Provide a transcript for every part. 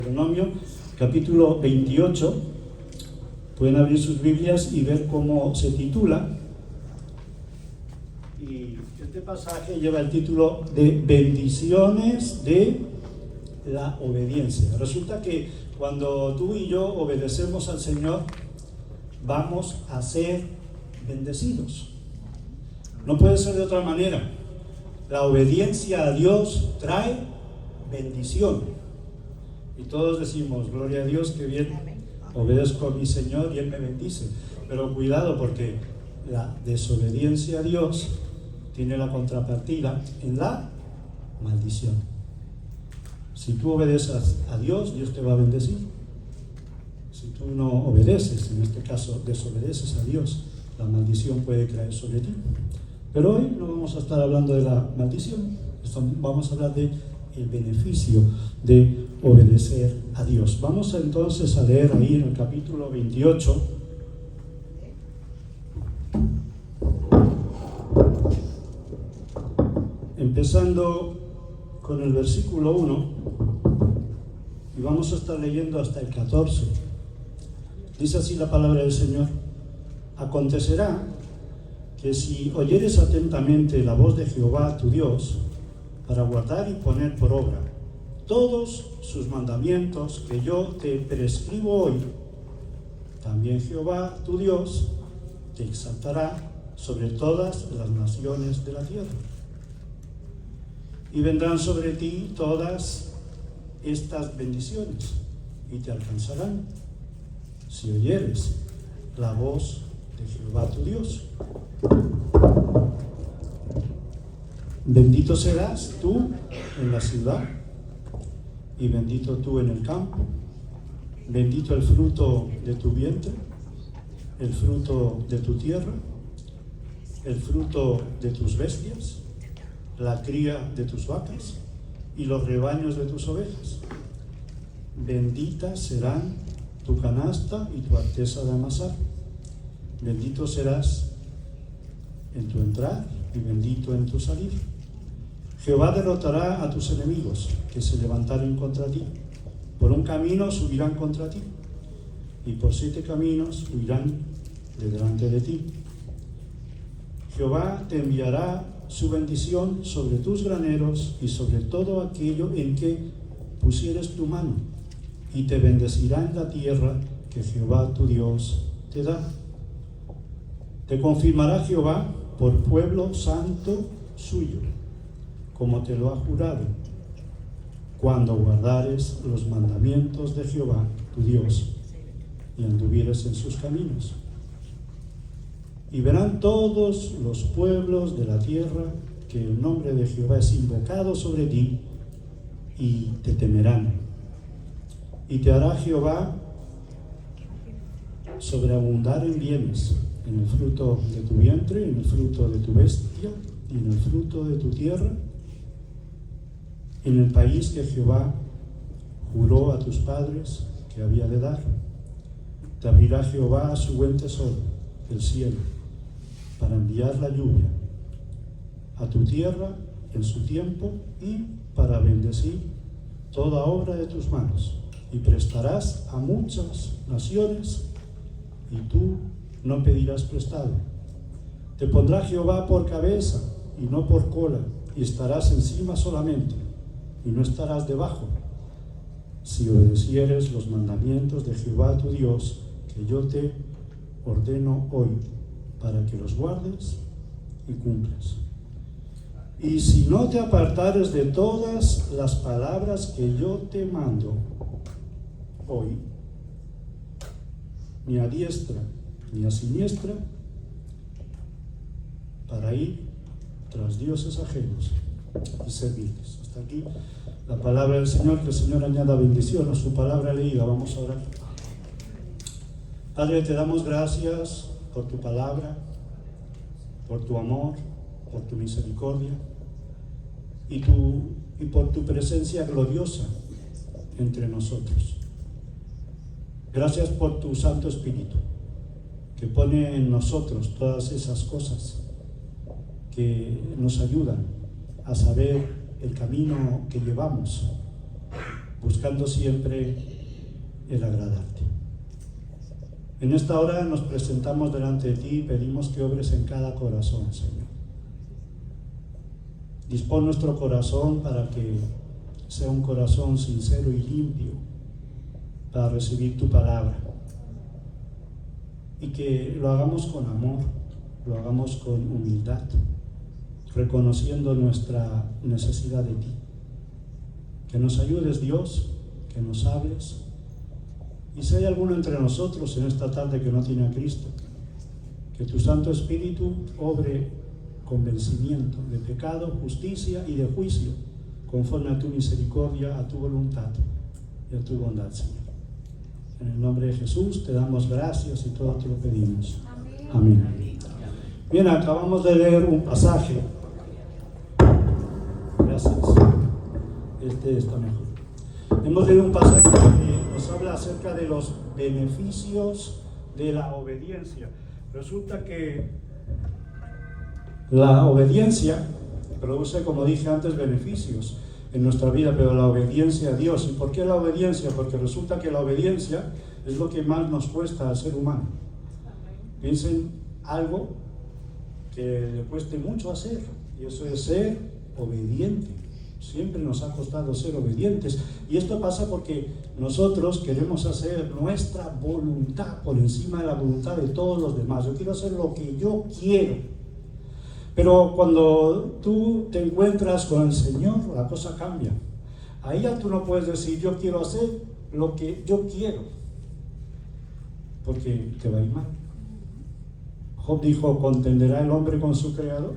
Deuteronomio, capítulo 28. Pueden abrir sus Biblias y ver cómo se titula. Y este pasaje lleva el título de Bendiciones de la obediencia. Resulta que cuando tú y yo obedecemos al Señor, vamos a ser bendecidos. No puede ser de otra manera. La obediencia a Dios trae bendición. Y todos decimos, gloria a Dios, que bien, obedezco a mi Señor y Él me bendice. Pero cuidado, porque la desobediencia a Dios tiene la contrapartida en la maldición. Si tú obedeces a Dios, Dios te va a bendecir. Si tú no obedeces, en este caso desobedeces a Dios, la maldición puede caer sobre ti. Pero hoy no vamos a estar hablando de la maldición, vamos a hablar de el beneficio de obedecer a Dios. Vamos entonces a leer ahí en el capítulo 28, empezando con el versículo 1, y vamos a estar leyendo hasta el 14. Dice así la palabra del Señor: acontecerá que si oyeres atentamente la voz de Jehová tu Dios, para guardar y poner por obra todos sus mandamientos que yo te prescribo hoy, también Jehová tu Dios te exaltará sobre todas las naciones de la tierra. Y vendrán sobre ti todas estas bendiciones y te alcanzarán si oyeres la voz de Jehová tu Dios. Bendito serás tú en la ciudad y bendito tú en el campo. Bendito el fruto de tu vientre, el fruto de tu tierra, el fruto de tus bestias, la cría de tus vacas y los rebaños de tus ovejas. Benditas serán tu canasta y tu arteza de amasar. Bendito serás en tu entrar y bendito en tu salir. Jehová derrotará a tus enemigos que se levantaren contra ti. Por un camino subirán contra ti, y por 7 caminos huirán de delante de ti. Jehová te enviará su bendición sobre tus graneros y sobre todo aquello en que pusieres tu mano, y te bendecirá en la tierra que Jehová tu Dios te da. Te confirmará Jehová por pueblo santo suyo, como te lo ha jurado, cuando guardares los mandamientos de Jehová tu Dios y anduvieres en sus caminos. Y verán todos los pueblos de la tierra que el nombre de Jehová es invocado sobre ti, y te temerán. Y te hará Jehová sobreabundar en bienes, en el fruto de tu vientre, en el fruto de tu bestia y en el fruto de tu tierra, en el país que Jehová juró a tus padres que había de dar. Te abrirá Jehová su buen tesoro, el cielo, para enviar la lluvia a tu tierra en su tiempo y para bendecir toda obra de tus manos. Y prestarás a muchas naciones, y tú no pedirás prestado. Te pondrá Jehová por cabeza y no por cola, y estarás encima solamente, y no estarás debajo, si obedecieres los mandamientos de Jehová tu Dios, que yo te ordeno hoy, para que los guardes y cumplas. Y si no te apartares de todas las palabras que yo te mando hoy, ni a diestra ni a siniestra, para ir tras dioses ajenos y servirles. Hasta aquí la palabra del Señor. Que el Señor añada bendición a su palabra leída. Vamos a orar. Padre, te damos gracias por tu palabra, por tu amor, por tu misericordia y por tu presencia gloriosa entre nosotros. Gracias por tu Santo Espíritu, que pone en nosotros todas esas cosas que nos ayudan a saber el camino que llevamos buscando siempre el agradarte. En esta hora nos presentamos delante de ti y pedimos que obres en cada corazón, Señor. Dispón nuestro corazón para que sea un corazón sincero y limpio para recibir tu palabra, y que lo hagamos con amor, lo hagamos con humildad, reconociendo nuestra necesidad de ti. Que nos ayudes, Dios, que nos hables, y si hay alguno entre nosotros en esta tarde que no tiene a Cristo, que tu Santo Espíritu obre convencimiento de pecado, justicia y de juicio, conforme a tu misericordia, a tu voluntad y a tu bondad, Señor. En el nombre de Jesús te damos gracias y todo te lo pedimos. Amén. Amén. Bien, acabamos de leer un pasaje. Gracias. Este está mejor. Hemos leído un pasaje que nos habla acerca de los beneficios de la obediencia. Resulta que la obediencia produce, como dije antes, beneficios en nuestra vida, pero la obediencia a Dios. ¿Y por qué la obediencia? Porque resulta que la obediencia es lo que más nos cuesta al ser humano. Piensen algo que le cueste mucho hacer, y eso es ser obediente. Siempre nos ha costado ser obedientes, y esto pasa porque nosotros queremos hacer nuestra voluntad por encima de la voluntad de todos los demás. Yo quiero hacer lo que yo quiero. Pero cuando tú te encuentras con el Señor, la cosa cambia. Ahí ya tú no puedes decir, yo quiero hacer lo que yo quiero, porque te va a ir mal. Job dijo, ¿contenderá el hombre con su creador?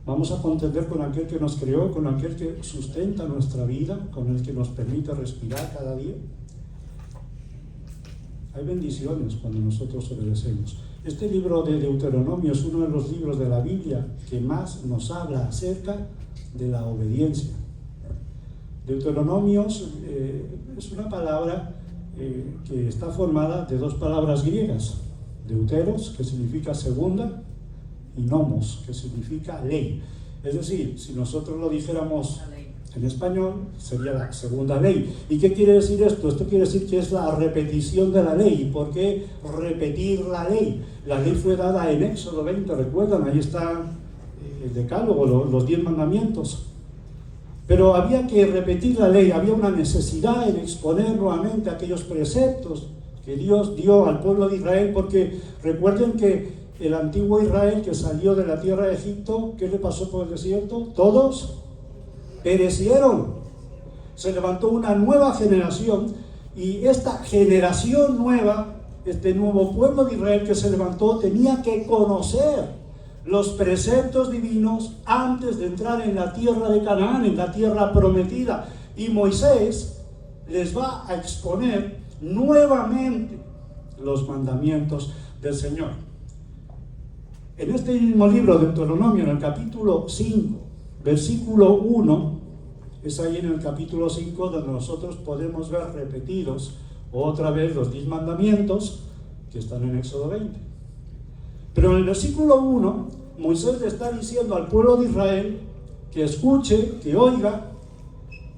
Vamos a contender con aquel que nos creó, con aquel que sustenta nuestra vida, con el que nos permite respirar cada día. Hay bendiciones cuando nosotros obedecemos. Este libro de Deuteronomio es uno de los libros de la Biblia que más nos habla acerca de la obediencia. Deuteronomio es una palabra que está formada de dos palabras griegas. Deuteros, que significa segunda, y nomos, que significa ley. Es decir, si nosotros lo dijéramos en español, sería la segunda ley. ¿Y qué quiere decir esto? Esto quiere decir que es la repetición de la ley. ¿Y por qué repetir la ley? La ley fue dada en Éxodo 20, recuerdan, ahí está el decálogo, los 10 mandamientos. Pero había que repetir la ley, había una necesidad en exponer nuevamente aquellos preceptos que Dios dio al pueblo de Israel, porque recuerden que el antiguo Israel que salió de la tierra de Egipto, ¿qué le pasó por el desierto? Todos perecieron. Se levantó una nueva generación, y esta generación nueva, este nuevo pueblo de Israel que se levantó, tenía que conocer los preceptos divinos antes de entrar en la tierra de Canaán, en la tierra prometida. Y Moisés les va a exponer nuevamente los mandamientos del Señor. En este mismo libro de Deuteronomio, en el capítulo 5, versículo 1, es ahí en el capítulo 5 donde nosotros podemos ver repetidos otra vez los 10 mandamientos que están en Éxodo 20. Pero en el versículo 1, Moisés le está diciendo al pueblo de Israel que escuche, que oiga,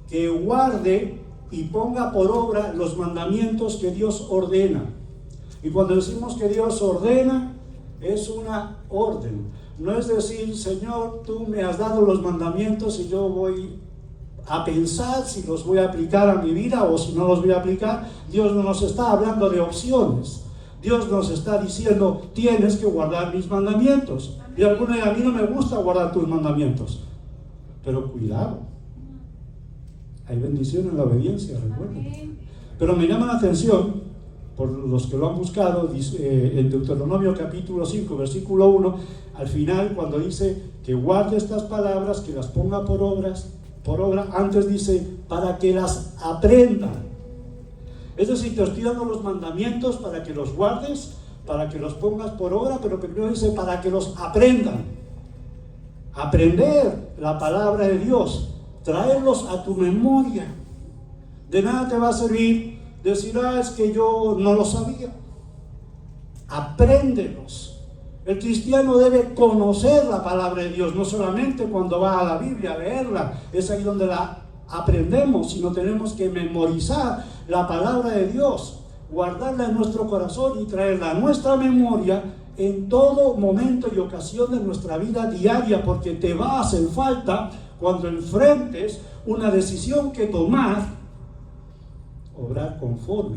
que guarde y ponga por obra los mandamientos que Dios ordena. Y cuando decimos que Dios ordena, es una orden. No es decir, Señor, tú me has dado los mandamientos y yo voy a pensar si los voy a aplicar a mi vida o si no los voy a aplicar. Dios no nos está hablando de opciones. Dios nos está diciendo, tienes que guardar mis mandamientos. Y a mí no me gusta guardar tus mandamientos. Pero cuidado. Hay bendición en la obediencia, recuerden. Pero me llama la atención, por los que lo han buscado, dice, en Deuteronomio capítulo 5, versículo 1, al final, cuando dice que guarde estas palabras, que las ponga por obra, antes dice, para que las aprendan. Es decir, te estoy dando los mandamientos para que los guardes, para que los pongas por obra, pero primero dice, para que los aprendan. Aprender la palabra de Dios, traerlos a tu memoria. De nada te va a servir decir, es que yo no lo sabía. Apréndelos. El cristiano debe conocer la palabra de Dios, no solamente cuando va a la Biblia a leerla, es ahí donde la aprendemos, sino tenemos que memorizar la palabra de Dios, guardarla en nuestro corazón y traerla a nuestra memoria en todo momento y ocasión de nuestra vida diaria, porque te va a hacer falta cuando enfrentes una decisión que tomar, obrar conforme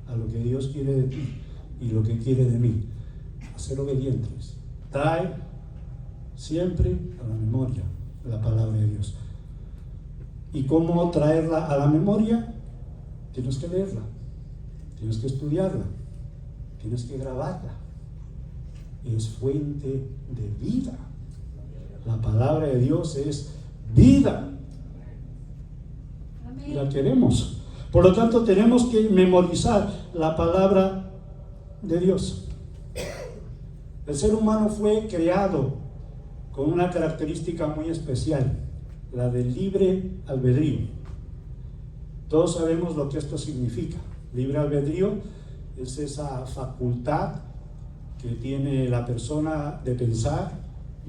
a lo que Dios quiere de ti y lo que quiere de mí, a ser obedientes. Trae siempre a la memoria la palabra de Dios. ¿Y cómo traerla a la memoria? Tienes que leerla, tienes que estudiarla, tienes que grabarla. Es fuente de vida. La palabra de Dios es vida. Y la queremos. Por lo tanto, tenemos que memorizar la palabra de Dios. El ser humano fue creado con una característica muy especial, la del libre albedrío. Todos sabemos lo que esto significa. Libre albedrío es esa facultad que tiene la persona de pensar,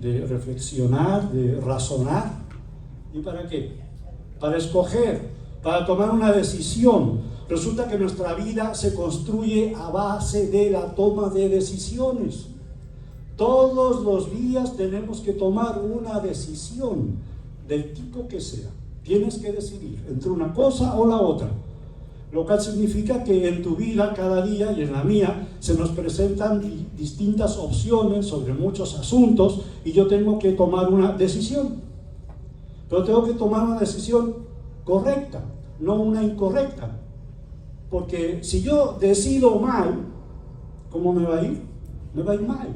de reflexionar, de razonar. ¿Y para qué? Para escoger, para tomar una decisión. Resulta que nuestra vida se construye a base de la toma de decisiones. Todos los días tenemos que tomar una decisión del tipo que sea. Tienes que decidir entre una cosa o la otra. Lo cual significa que en tu vida cada día y en la mía se nos presentan distintas opciones sobre muchos asuntos y yo tengo que tomar una decisión. Pero tengo que tomar una decisión correcta, no una incorrecta. Porque si yo decido mal, ¿cómo me va a ir? Me va a ir mal.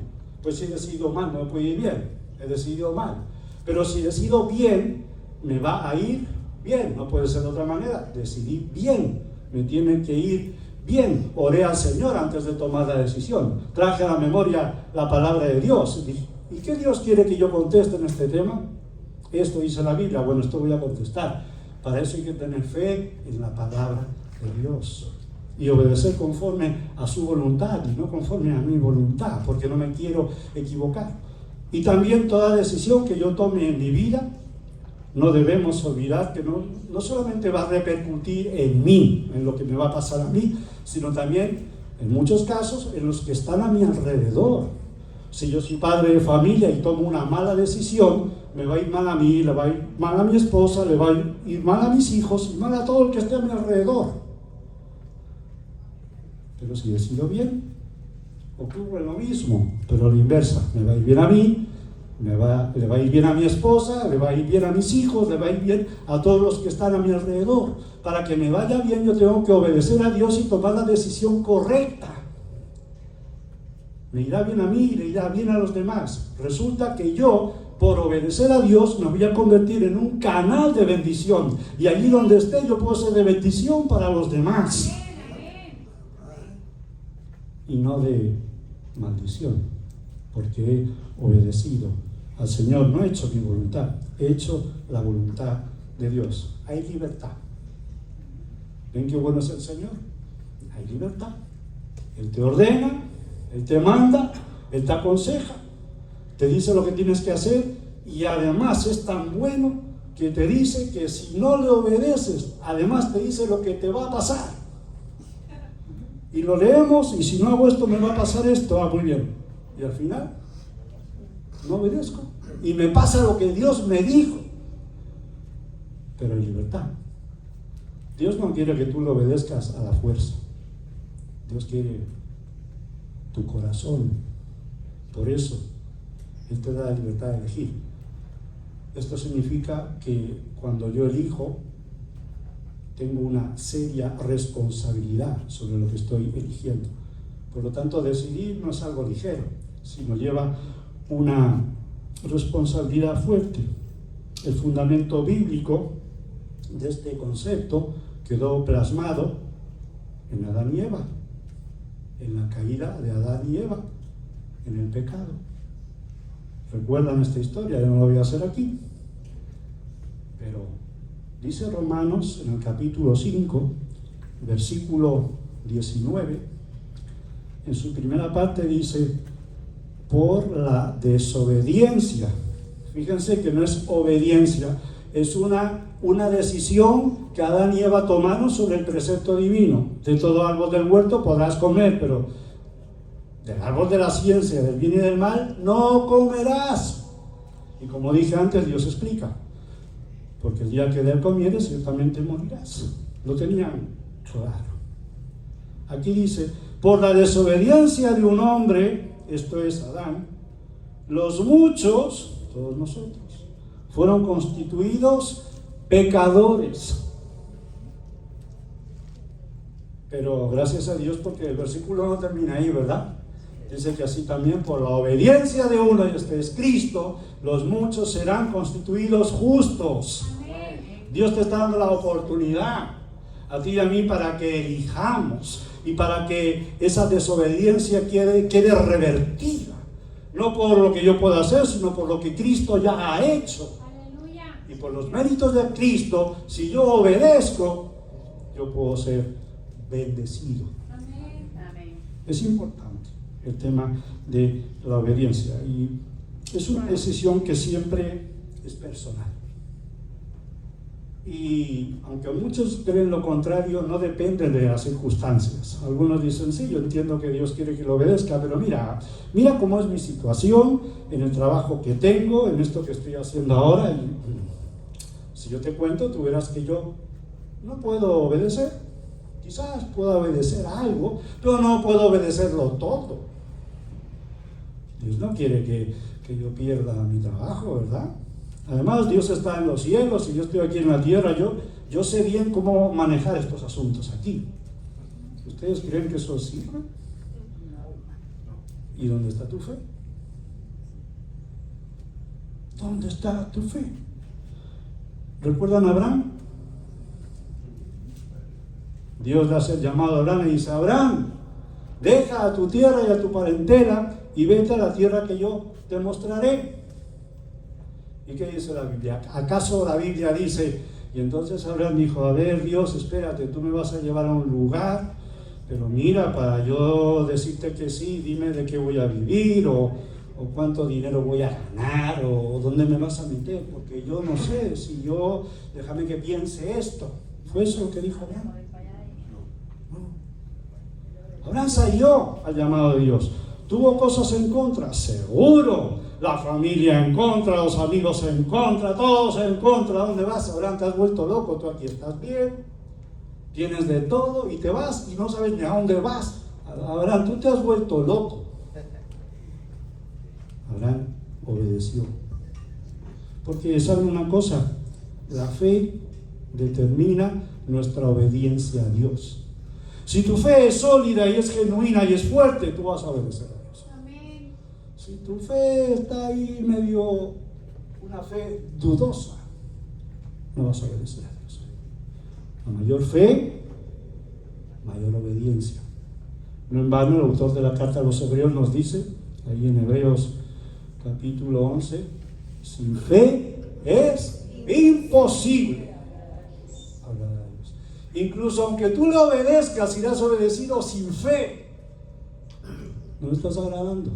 Pues si he decidido mal, no me puede ir bien. He decidido mal. Pero si decido bien, me va a ir bien. No puede ser de otra manera. Decidí bien. Me tiene que ir bien. Oré al Señor antes de tomar la decisión. Traje a la memoria la palabra de Dios. ¿Y qué Dios quiere que yo conteste en este tema? Esto dice la Biblia. Bueno, esto voy a contestar. Para eso hay que tener fe en la palabra de Dios y obedecer conforme a su voluntad y no conforme a mi voluntad, porque no me quiero equivocar. Y también toda decisión que yo tome en mi vida, no debemos olvidar que no solamente va a repercutir en mí, en lo que me va a pasar a mí, sino también, en muchos casos, en los que están a mi alrededor. Si yo soy padre de familia y tomo una mala decisión, me va a ir mal a mí, le va a ir mal a mi esposa, le va a ir mal a mis hijos y mal a todo el que esté a mi alrededor. Pero si decido bien, ocurre lo mismo, pero a la inversa. Me va a ir bien a mí, le va a ir bien a mi esposa, le va a ir bien a mis hijos, le va a ir bien a todos los que están a mi alrededor. Para que me vaya bien, yo tengo que obedecer a Dios y tomar la decisión correcta. Me irá bien a mí y le irá bien a los demás. Resulta que yo, por obedecer a Dios, me voy a convertir en un canal de bendición. Y allí donde esté, yo puedo ser de bendición para los demás. Y no de maldición, porque he obedecido al Señor. No he hecho mi voluntad, he hecho la voluntad de Dios. Hay libertad. ¿Ven qué bueno es el Señor? Hay libertad. Él te ordena, Él te manda, Él te aconseja, te dice lo que tienes que hacer, y además es tan bueno que te dice que si no le obedeces, además te dice lo que te va a pasar. Y lo leemos, y si no hago esto me va a pasar esto. Muy bien. Y al final no obedezco y me pasa lo que Dios me dijo. Pero hay libertad. Dios no quiere que tú le obedezcas a la fuerza. Dios quiere tu corazón. Por eso Él te da la libertad de elegir. Esto significa que cuando yo elijo, tengo una seria responsabilidad sobre lo que estoy eligiendo. Por lo tanto, decidir no es algo ligero, sino lleva una responsabilidad fuerte. El fundamento bíblico de este concepto quedó plasmado en Adán y Eva, en la caída de Adán y Eva, en el pecado. ¿Recuerdan esta historia? Yo no la voy a hacer aquí, pero dice Romanos en el capítulo 5, versículo 19, en su primera parte dice, por la desobediencia. Fíjense que no es obediencia, es una una decisión que Adán y Eva tomaron sobre el precepto divino. De todo árbol del huerto podrás comer, pero del árbol de la ciencia, del bien y del mal, no comerás. Y como dije antes, Dios explica, porque el día que de él comieres, ciertamente morirás. Lo tenían claro. Aquí dice, por la desobediencia de un hombre, esto es Adán, los muchos, todos nosotros, fueron constituidos pecadores. Pero gracias a Dios, porque el versículo no termina ahí, ¿verdad? Dice que así también por la obediencia de uno, y este es Cristo, los muchos serán constituidos justos. Dios te está dando la oportunidad a ti y a mí para que elijamos y para que esa desobediencia quede revertida. No por lo que yo pueda hacer, sino por lo que Cristo ya ha hecho. Y por los méritos de Cristo, si yo obedezco, yo puedo ser bendecido. Es importante el tema de la obediencia, y es una decisión que siempre es personal. Y aunque muchos creen lo contrario, no depende de las circunstancias. Algunos dicen, sí, yo entiendo que Dios quiere que lo obedezca, pero mira cómo es mi situación, en el trabajo que tengo, en esto que estoy haciendo ahora. Y si yo te cuento, tú verás que yo no puedo obedecer. Quizás pueda obedecer algo, pero no puedo obedecerlo todo. Dios no quiere que yo pierda mi trabajo, ¿verdad? Además, Dios está en los cielos y yo estoy aquí en la tierra. Yo sé bien cómo manejar estos asuntos aquí. ¿Ustedes creen que eso sirve? ¿Y dónde está tu fe? ¿Dónde está tu fe? ¿Recuerdan a Abraham? Dios le hace el llamado a Abraham y dice, Abraham, deja a tu tierra y a tu parentela y vete a la tierra que yo te mostraré. ¿Y qué dice la Biblia? ¿Acaso la Biblia dice, y entonces Abraham dijo, a ver Dios, espérate, tú me vas a llevar a un lugar, pero mira, para yo decirte que sí, dime de qué voy a vivir, o cuánto dinero voy a ganar, o dónde me vas a meter, porque yo no sé, déjame que piense esto. ¿Fue eso lo que dijo Abraham? No. Abraham salió al llamado de Dios. ¿Tuvo cosas en contra? Seguro. La familia en contra, los amigos en contra, todos en contra. ¿Dónde vas? Abraham, te has vuelto loco, tú aquí estás bien, tienes de todo y te vas y no sabes ni a dónde vas. Abraham, tú te has vuelto loco. Abraham obedeció. Porque ¿saben una cosa? La fe determina nuestra obediencia a Dios. Si tu fe es sólida y es genuina y es fuerte, tú vas a obedecer a Dios. Si tu fe está ahí medio, una fe dudosa, no vas a obedecer a Dios. A mayor fe, mayor obediencia. No en vano el autor de la carta a los Hebreos nos dice, ahí en Hebreos capítulo 11, sin fe es imposible agradar a Dios. Incluso aunque tú le obedezcas y le has obedecido sin fe, no le estás agradando.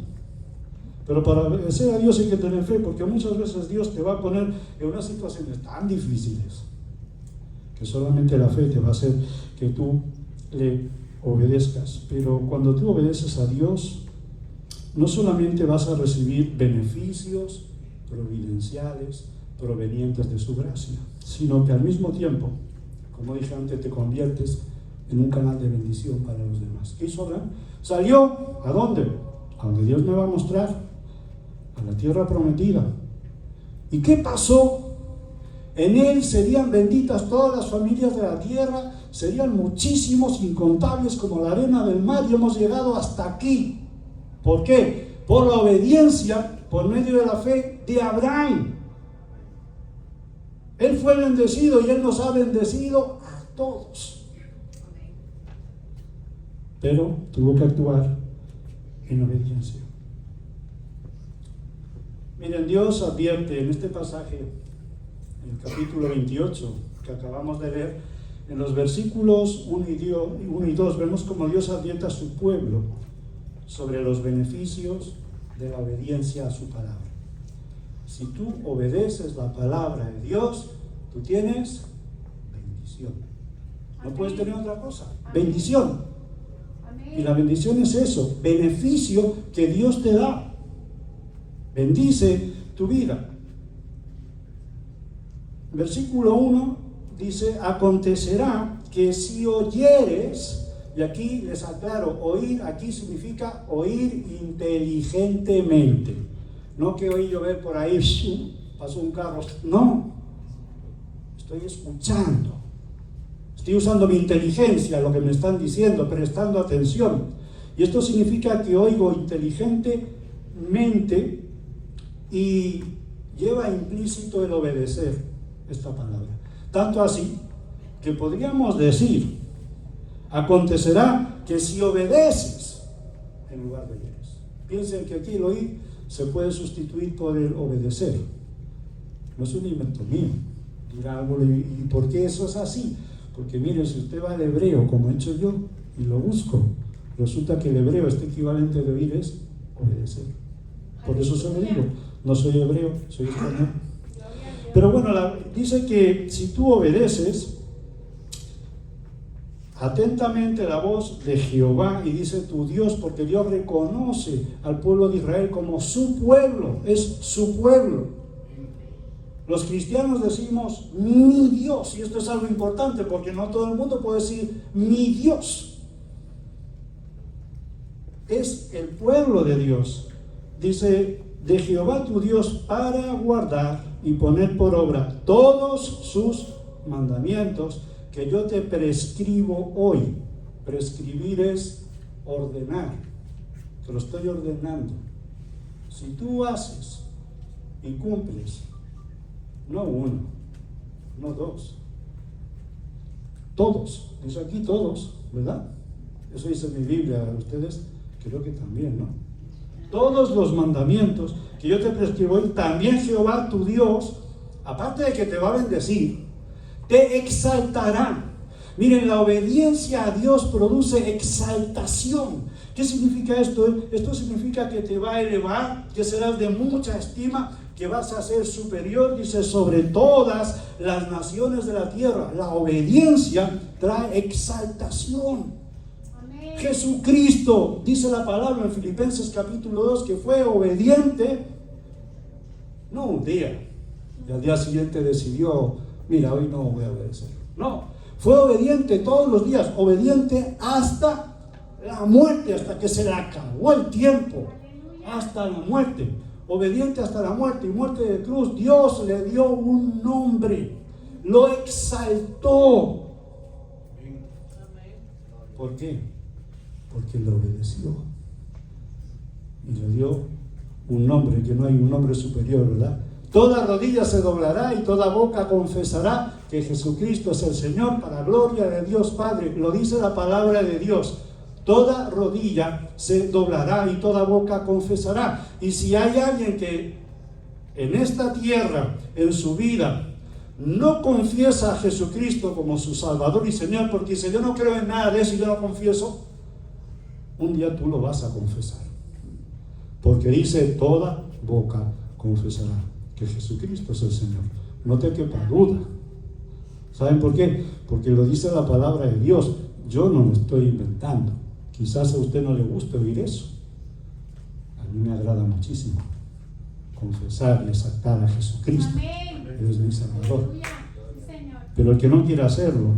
Pero para obedecer a Dios hay que tener fe, porque muchas veces Dios te va a poner en unas situaciones tan difíciles que solamente la fe te va a hacer que tú le obedezcas. Pero cuando tú obedeces a Dios, no solamente vas a recibir beneficios providenciales provenientes de su gracia, sino que al mismo tiempo, como dije antes, te conviertes en un canal de bendición para los demás. ¿Qué hizo Abraham? Salió, ¿a dónde? A donde Dios me va a mostrar, a la tierra prometida. ¿Y qué pasó? En él serían benditas todas las familias de la tierra, serían muchísimos, incontables como la arena del mar, y hemos llegado hasta aquí. ¿Por qué? Por la obediencia, por medio de la fe de Abraham. Él fue bendecido y Él nos ha bendecido a todos. Pero tuvo que actuar en obediencia. Miren, Dios advierte en este pasaje, en el capítulo 28, que acabamos de leer, en los versículos 1 y 2, vemos como Dios advierte a su pueblo sobre los beneficios de la obediencia a su palabra. Si tú obedeces la palabra de Dios, Tú tienes bendición. No puedes tener otra cosa. Bendición. Y la bendición es eso, beneficio que Dios te da. Bendice tu vida. Versículo 1 dice: acontecerá que si oyeres, y aquí les aclaro, oír aquí significa oír inteligentemente. No que oí llover por ahí, pasó un carro. No, estoy escuchando. Estoy usando mi inteligencia, lo que me están diciendo, prestando atención. Y esto significa que oigo inteligentemente y lleva implícito el obedecer esta palabra. Tanto así que podríamos decir: acontecerá que si obedeces en lugar de oyeres. Piensen que aquí el oír se puede sustituir por el obedecer. No es un invento mío. Dirá algo, ¿y por qué eso es así? Porque mire, si usted va al hebreo, como he hecho yo, y lo busco, resulta que el hebreo, este equivalente de oír es obedecer. Por eso se lo digo, no soy hebreo, soy español. Pero bueno, dice que si tú obedeces atentamente la voz de Jehová, y dice tu Dios, porque Dios reconoce al pueblo de Israel como su pueblo, es su pueblo. Los cristianos decimos mi Dios, y esto es algo importante porque no todo el mundo puede decir mi Dios. Es el pueblo de Dios. Dice: de Jehová tu Dios, para guardar y poner por obra todos sus mandamientos que yo te prescribo hoy. Prescribir es ordenar. Te lo estoy ordenando. Si tú haces y cumples, no uno, no dos, todos, dice aquí todos, ¿verdad? Eso dice mi Biblia, ustedes creo que también, ¿no? Todos los mandamientos que yo te prescribo hoy, también Jehová tu Dios, aparte de que te va a bendecir, te exaltará. Miren, la obediencia a Dios produce exaltación. ¿Qué significa esto? Esto significa que te va a elevar, que serás de mucha estima, que vas a ser superior, dice, sobre todas las naciones de la tierra. La obediencia trae exaltación. Amén. Jesucristo, dice la palabra en Filipenses capítulo 2, que fue obediente, no un día, y al día siguiente decidió, mira, hoy no voy a obedecer. No, fue obediente todos los días, obediente hasta la muerte, hasta que se le acabó el tiempo, hasta la muerte. Obediente hasta la muerte y muerte de cruz. Dios le dio un nombre, lo exaltó. ¿Por qué? Porque lo obedeció y le dio un nombre, que no hay un nombre superior, ¿verdad? Toda rodilla se doblará y toda boca confesará que Jesucristo es el Señor, para gloria de Dios Padre. Lo dice la palabra de Dios. Toda rodilla se doblará y toda boca confesará. Y si hay alguien que en esta tierra, en su vida, no confiesa a Jesucristo como su Salvador y Señor, porque dice: yo no creo en nada de eso y yo no confieso, un día tú lo vas a confesar. Porque dice: toda boca confesará que Jesucristo es el Señor. No te quepa duda. ¿Saben por qué? Porque lo dice la palabra de Dios. Yo no lo estoy inventando. Quizás a usted no le guste oír eso. A mí me agrada muchísimo confesar y exaltar a Jesucristo. Él es mi Salvador. Pero el que no quiera hacerlo,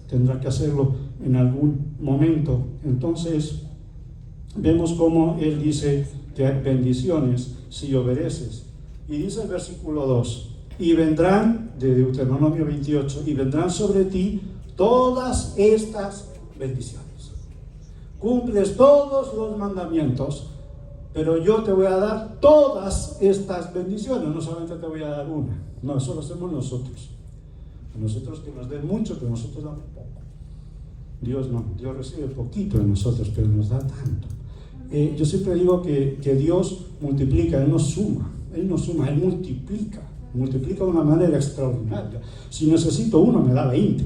tendrá que hacerlo en algún momento. Entonces, vemos cómo Él dice que hay bendiciones si obedeces. Y dice el versículo 2: y vendrán, de Deuteronomio 28, y vendrán sobre ti todas estas bendiciones. Cumples todos los mandamientos, pero yo te voy a dar todas estas bendiciones. No solamente te voy a dar una. No, eso lo hacemos nosotros. Nosotros que nos den mucho, pero nosotros damos poco. Dios no. Dios recibe poquito de nosotros, pero nos da tanto. Yo siempre digo que Dios multiplica, Él no suma. Él no suma, Él multiplica. Multiplica de una manera extraordinaria. Si necesito uno, me da 20.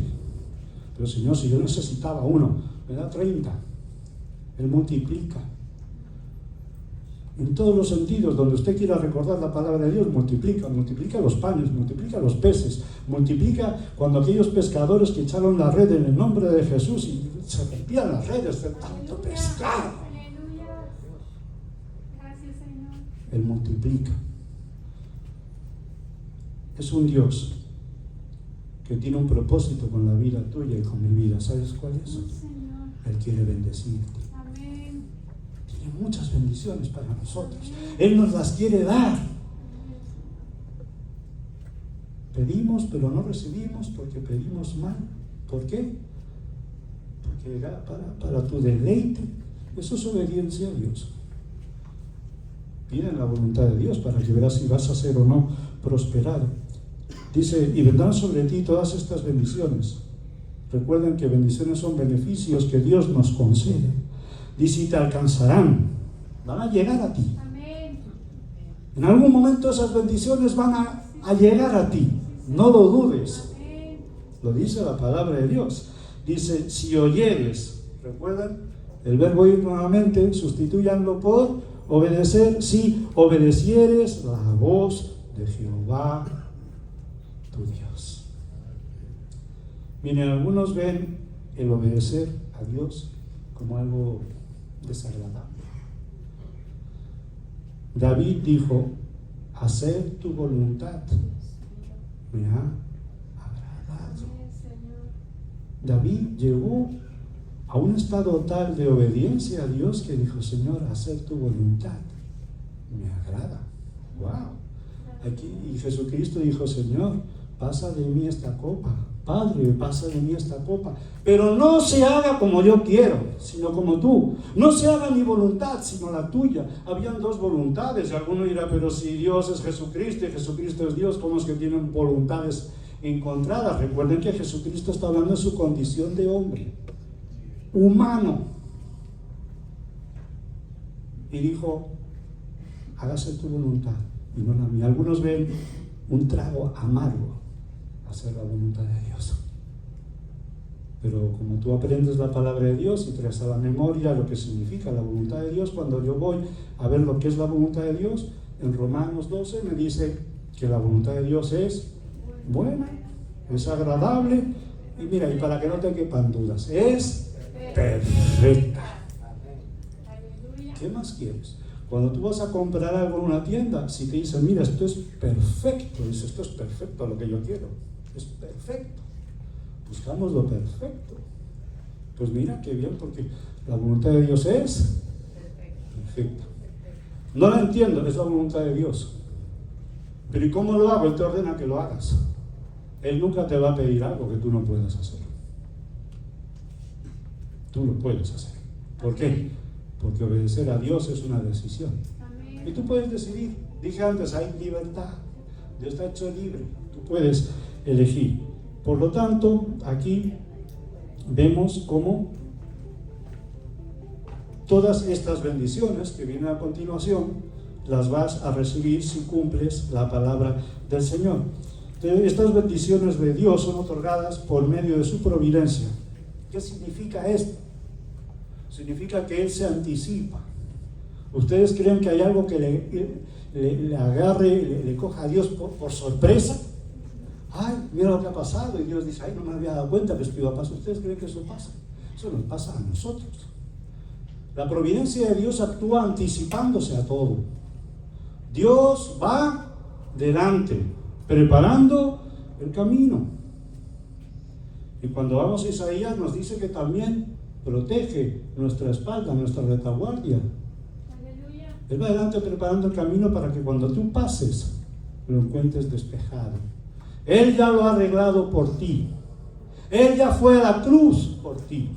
Pero Señor, si yo necesitaba uno, me da 30. Él multiplica. En todos los sentidos, donde usted quiera recordar la palabra de Dios, multiplica los panes, multiplica los peces, multiplica cuando aquellos pescadores que echaron la red en el nombre de Jesús y se rompían las redes de tanto pescado. Gracias, Señor. Él multiplica. Es un Dios que tiene un propósito con la vida tuya y con mi vida. ¿Sabes cuál es? Sí, Señor. Él quiere bendecirte. Amén. Tiene muchas bendiciones para nosotros. Él nos las quiere dar. Pedimos, pero no recibimos porque pedimos mal. ¿Por qué? Porque era para tu deleite. Eso es obediencia a Dios. Pide la voluntad de Dios para que verás si vas a ser o no prosperado. Dice, y vendrán sobre ti todas estas bendiciones. Recuerden que bendiciones son beneficios que Dios nos concede. Dice, y te alcanzarán. Van a llegar a ti. Amén. En algún momento esas bendiciones van a llegar a ti. No lo dudes. Amén. Lo dice la palabra de Dios. Dice, si oyeres. ¿Recuerdan? El verbo ir nuevamente, sustituyanlo por obedecer. Si obedecieres la voz de Jehová tu Dios. Miren, algunos ven el obedecer a Dios como algo desagradable. David dijo, hacer tu voluntad me ha agradado. Amén, Señor. David llegó a un estado tal de obediencia a Dios que dijo, Señor, hacer tu voluntad me agrada. Wow. Aquí, y Jesucristo dijo, Señor, pasa de mí esta copa. Padre, pasa de mí esta copa. Pero no se haga como yo quiero, sino como tú. No se haga mi voluntad, sino la tuya. Habían dos voluntades. Y alguno dirá, pero si Dios es Jesucristo y Jesucristo es Dios, ¿cómo es que tienen voluntades encontradas? Recuerden que Jesucristo está hablando de su condición de hombre, humano. Y dijo, hágase tu voluntad y no la mía. Algunos ven un trago amargo hacer la voluntad de Dios. Pero como tú aprendes la palabra de Dios y traes a la memoria lo que significa la voluntad de Dios, cuando yo voy a ver lo que es la voluntad de Dios, en Romanos 12 me dice que la voluntad de Dios es buena, es agradable y mira, y para que no te quepan dudas, es perfecta. Aleluya. ¿Qué más quieres? Cuando tú vas a comprar algo en una tienda, si te dicen, mira, esto es perfecto, dices, esto es perfecto, lo que yo quiero, es perfecto. Buscamos lo perfecto. Pues mira, qué bien, porque la voluntad de Dios es perfecta. No la entiendo, es la voluntad de Dios. Pero ¿y cómo lo hago? Él te ordena que lo hagas. Él nunca te va a pedir algo que tú no puedas hacer. Tú lo puedes hacer. ¿Por qué? Porque obedecer a Dios es una decisión. Amén. Y tú puedes decidir. Dije antes, hay libertad. Dios te ha hecho libre. Tú puedes elegir. Por lo tanto, aquí vemos cómo todas estas bendiciones que vienen a continuación las vas a recibir si cumples la palabra del Señor. Estas bendiciones de Dios son otorgadas por medio de su providencia. ¿Qué significa esto? Significa que Él se anticipa. ¿Ustedes creen que hay algo que le agarre, le coja a Dios por sorpresa? Ay, mira lo que ha pasado. Y Dios dice, ay, no me había dado cuenta que esto iba a pasar. ¿Ustedes creen que eso pasa? Eso nos pasa a nosotros. La providencia de Dios actúa anticipándose a todo. Dios va delante, preparando el camino. Y cuando vamos a Isaías nos dice que también protege nuestra espalda, nuestra retaguardia. Aleluya. Él va adelante preparando el camino para que cuando tú pases lo encuentres despejado. Él ya lo ha arreglado por ti. Él ya fue a la cruz por ti.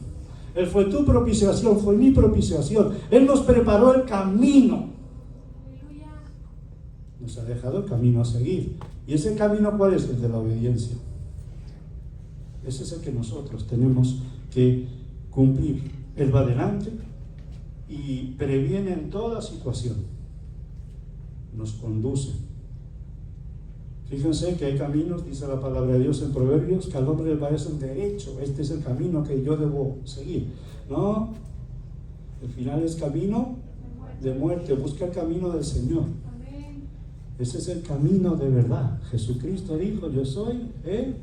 Él fue tu propiciación, fue mi propiciación. Él nos preparó el camino. Aleluya. Nos ha dejado el camino a seguir. ¿Y ese camino cuál es? El de la obediencia. Ese es el que nosotros tenemos que cumplir. Él va adelante y previene en toda situación. Nos conduce. Fíjense que hay caminos, dice la palabra de Dios en Proverbios, que al hombre le parecen derecho. Este es el camino que yo debo seguir. No, el final es camino de muerte, busca el camino del Señor. Amén. Ese es el camino de verdad. Jesucristo dijo, yo soy el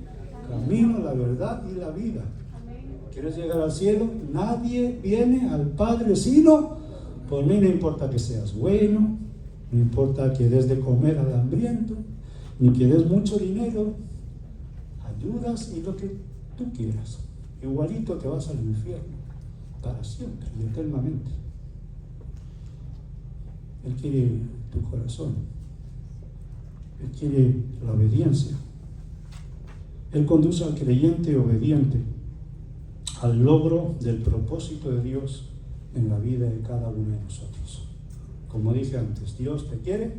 camino, la verdad y la vida. Amén. ¿Quieres llegar al cielo? Nadie viene al Padre sino por mí. No importa que seas bueno, no importa que des de comer al hambriento, ni que des mucho dinero, ayudas y lo que tú quieras. Igualito te vas al infierno, para siempre y eternamente. Él quiere tu corazón. Él quiere la obediencia. Él conduce al creyente obediente al logro del propósito de Dios en la vida de cada uno de nosotros. Como dije antes, Dios te quiere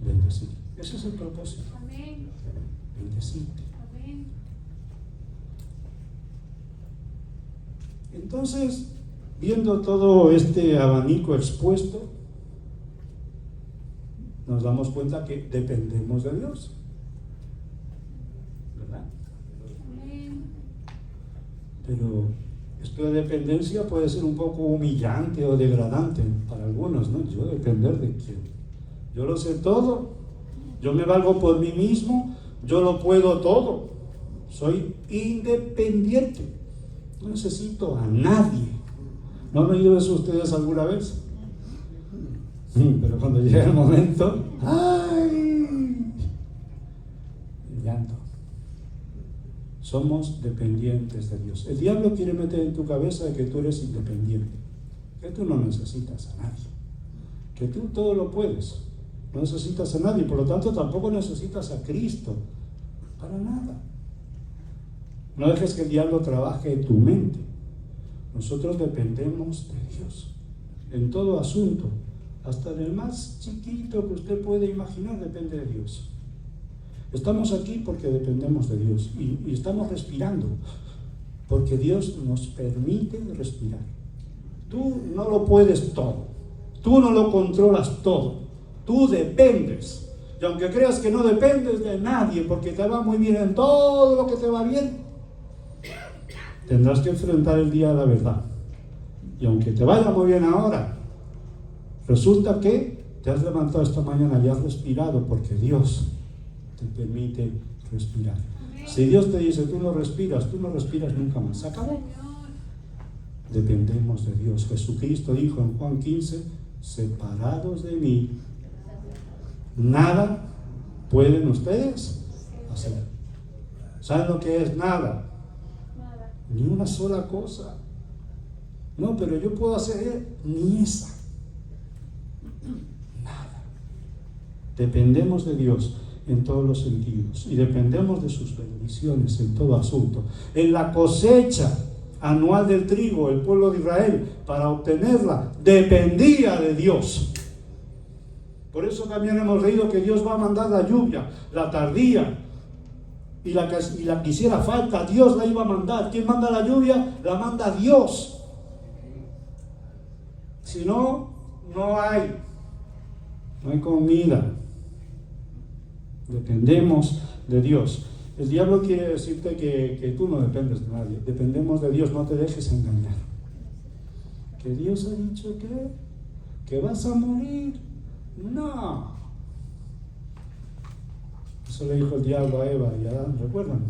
bendecir. Ese es el propósito. Amén. Bendecirte. Amén. Entonces, viendo todo este abanico expuesto, nos damos cuenta que dependemos de Dios, ¿verdad? Amén. Pero esto de dependencia puede ser un poco humillante o degradante para algunos, ¿no? Yo depender de quién. Yo lo sé todo, yo me valgo por mí mismo, yo lo puedo todo, soy independiente, no necesito a nadie. ¿No han oído eso ustedes alguna vez? Pero cuando llega el momento, ¡ay! El llanto. Somos dependientes de Dios. El diablo quiere meter en tu cabeza de que tú eres independiente, que tú no necesitas a nadie, que tú todo lo puedes, no necesitas a nadie, por lo tanto tampoco necesitas a Cristo, para nada. No dejes que el diablo trabaje en tu mente. Nosotros dependemos de Dios en todo asunto. Hasta en el más chiquito que usted puede imaginar depende de Dios. Estamos aquí porque dependemos de Dios y estamos respirando porque Dios nos permite respirar. Tú no lo puedes todo, tú no lo controlas todo, tú dependes. Y aunque creas que no dependes de nadie porque te va muy bien en todo lo que te va bien, tendrás que enfrentar el día de la verdad. Y aunque te vaya muy bien ahora, resulta que te has levantado esta mañana y has respirado porque Dios te permite respirar. Si Dios te dice tú no respiras nunca más. ¿Se acabó? Dependemos de Dios. Jesucristo dijo en Juan 15, separados de mí, nada pueden ustedes hacer. ¿Saben lo que es nada? Ni una sola cosa. No, pero yo puedo hacer ni esa. Nada. Dependemos de Dios en todos los sentidos y dependemos de sus bendiciones en todo asunto. En la cosecha anual del trigo, el pueblo de Israel, para obtenerla, dependía de Dios. Por eso también hemos leído que Dios va a mandar la lluvia, la tardía, y la que hiciera falta, Dios la iba a mandar. ¿Quién manda la lluvia? La manda Dios. Si no, no hay comida. Dependemos de Dios. El diablo quiere decirte que tú no dependes de nadie. Dependemos de Dios, no te dejes engañar. Que Dios ha dicho que vas a morir. No. Eso le dijo el diablo a Eva y a Adán, ¿recuerdan?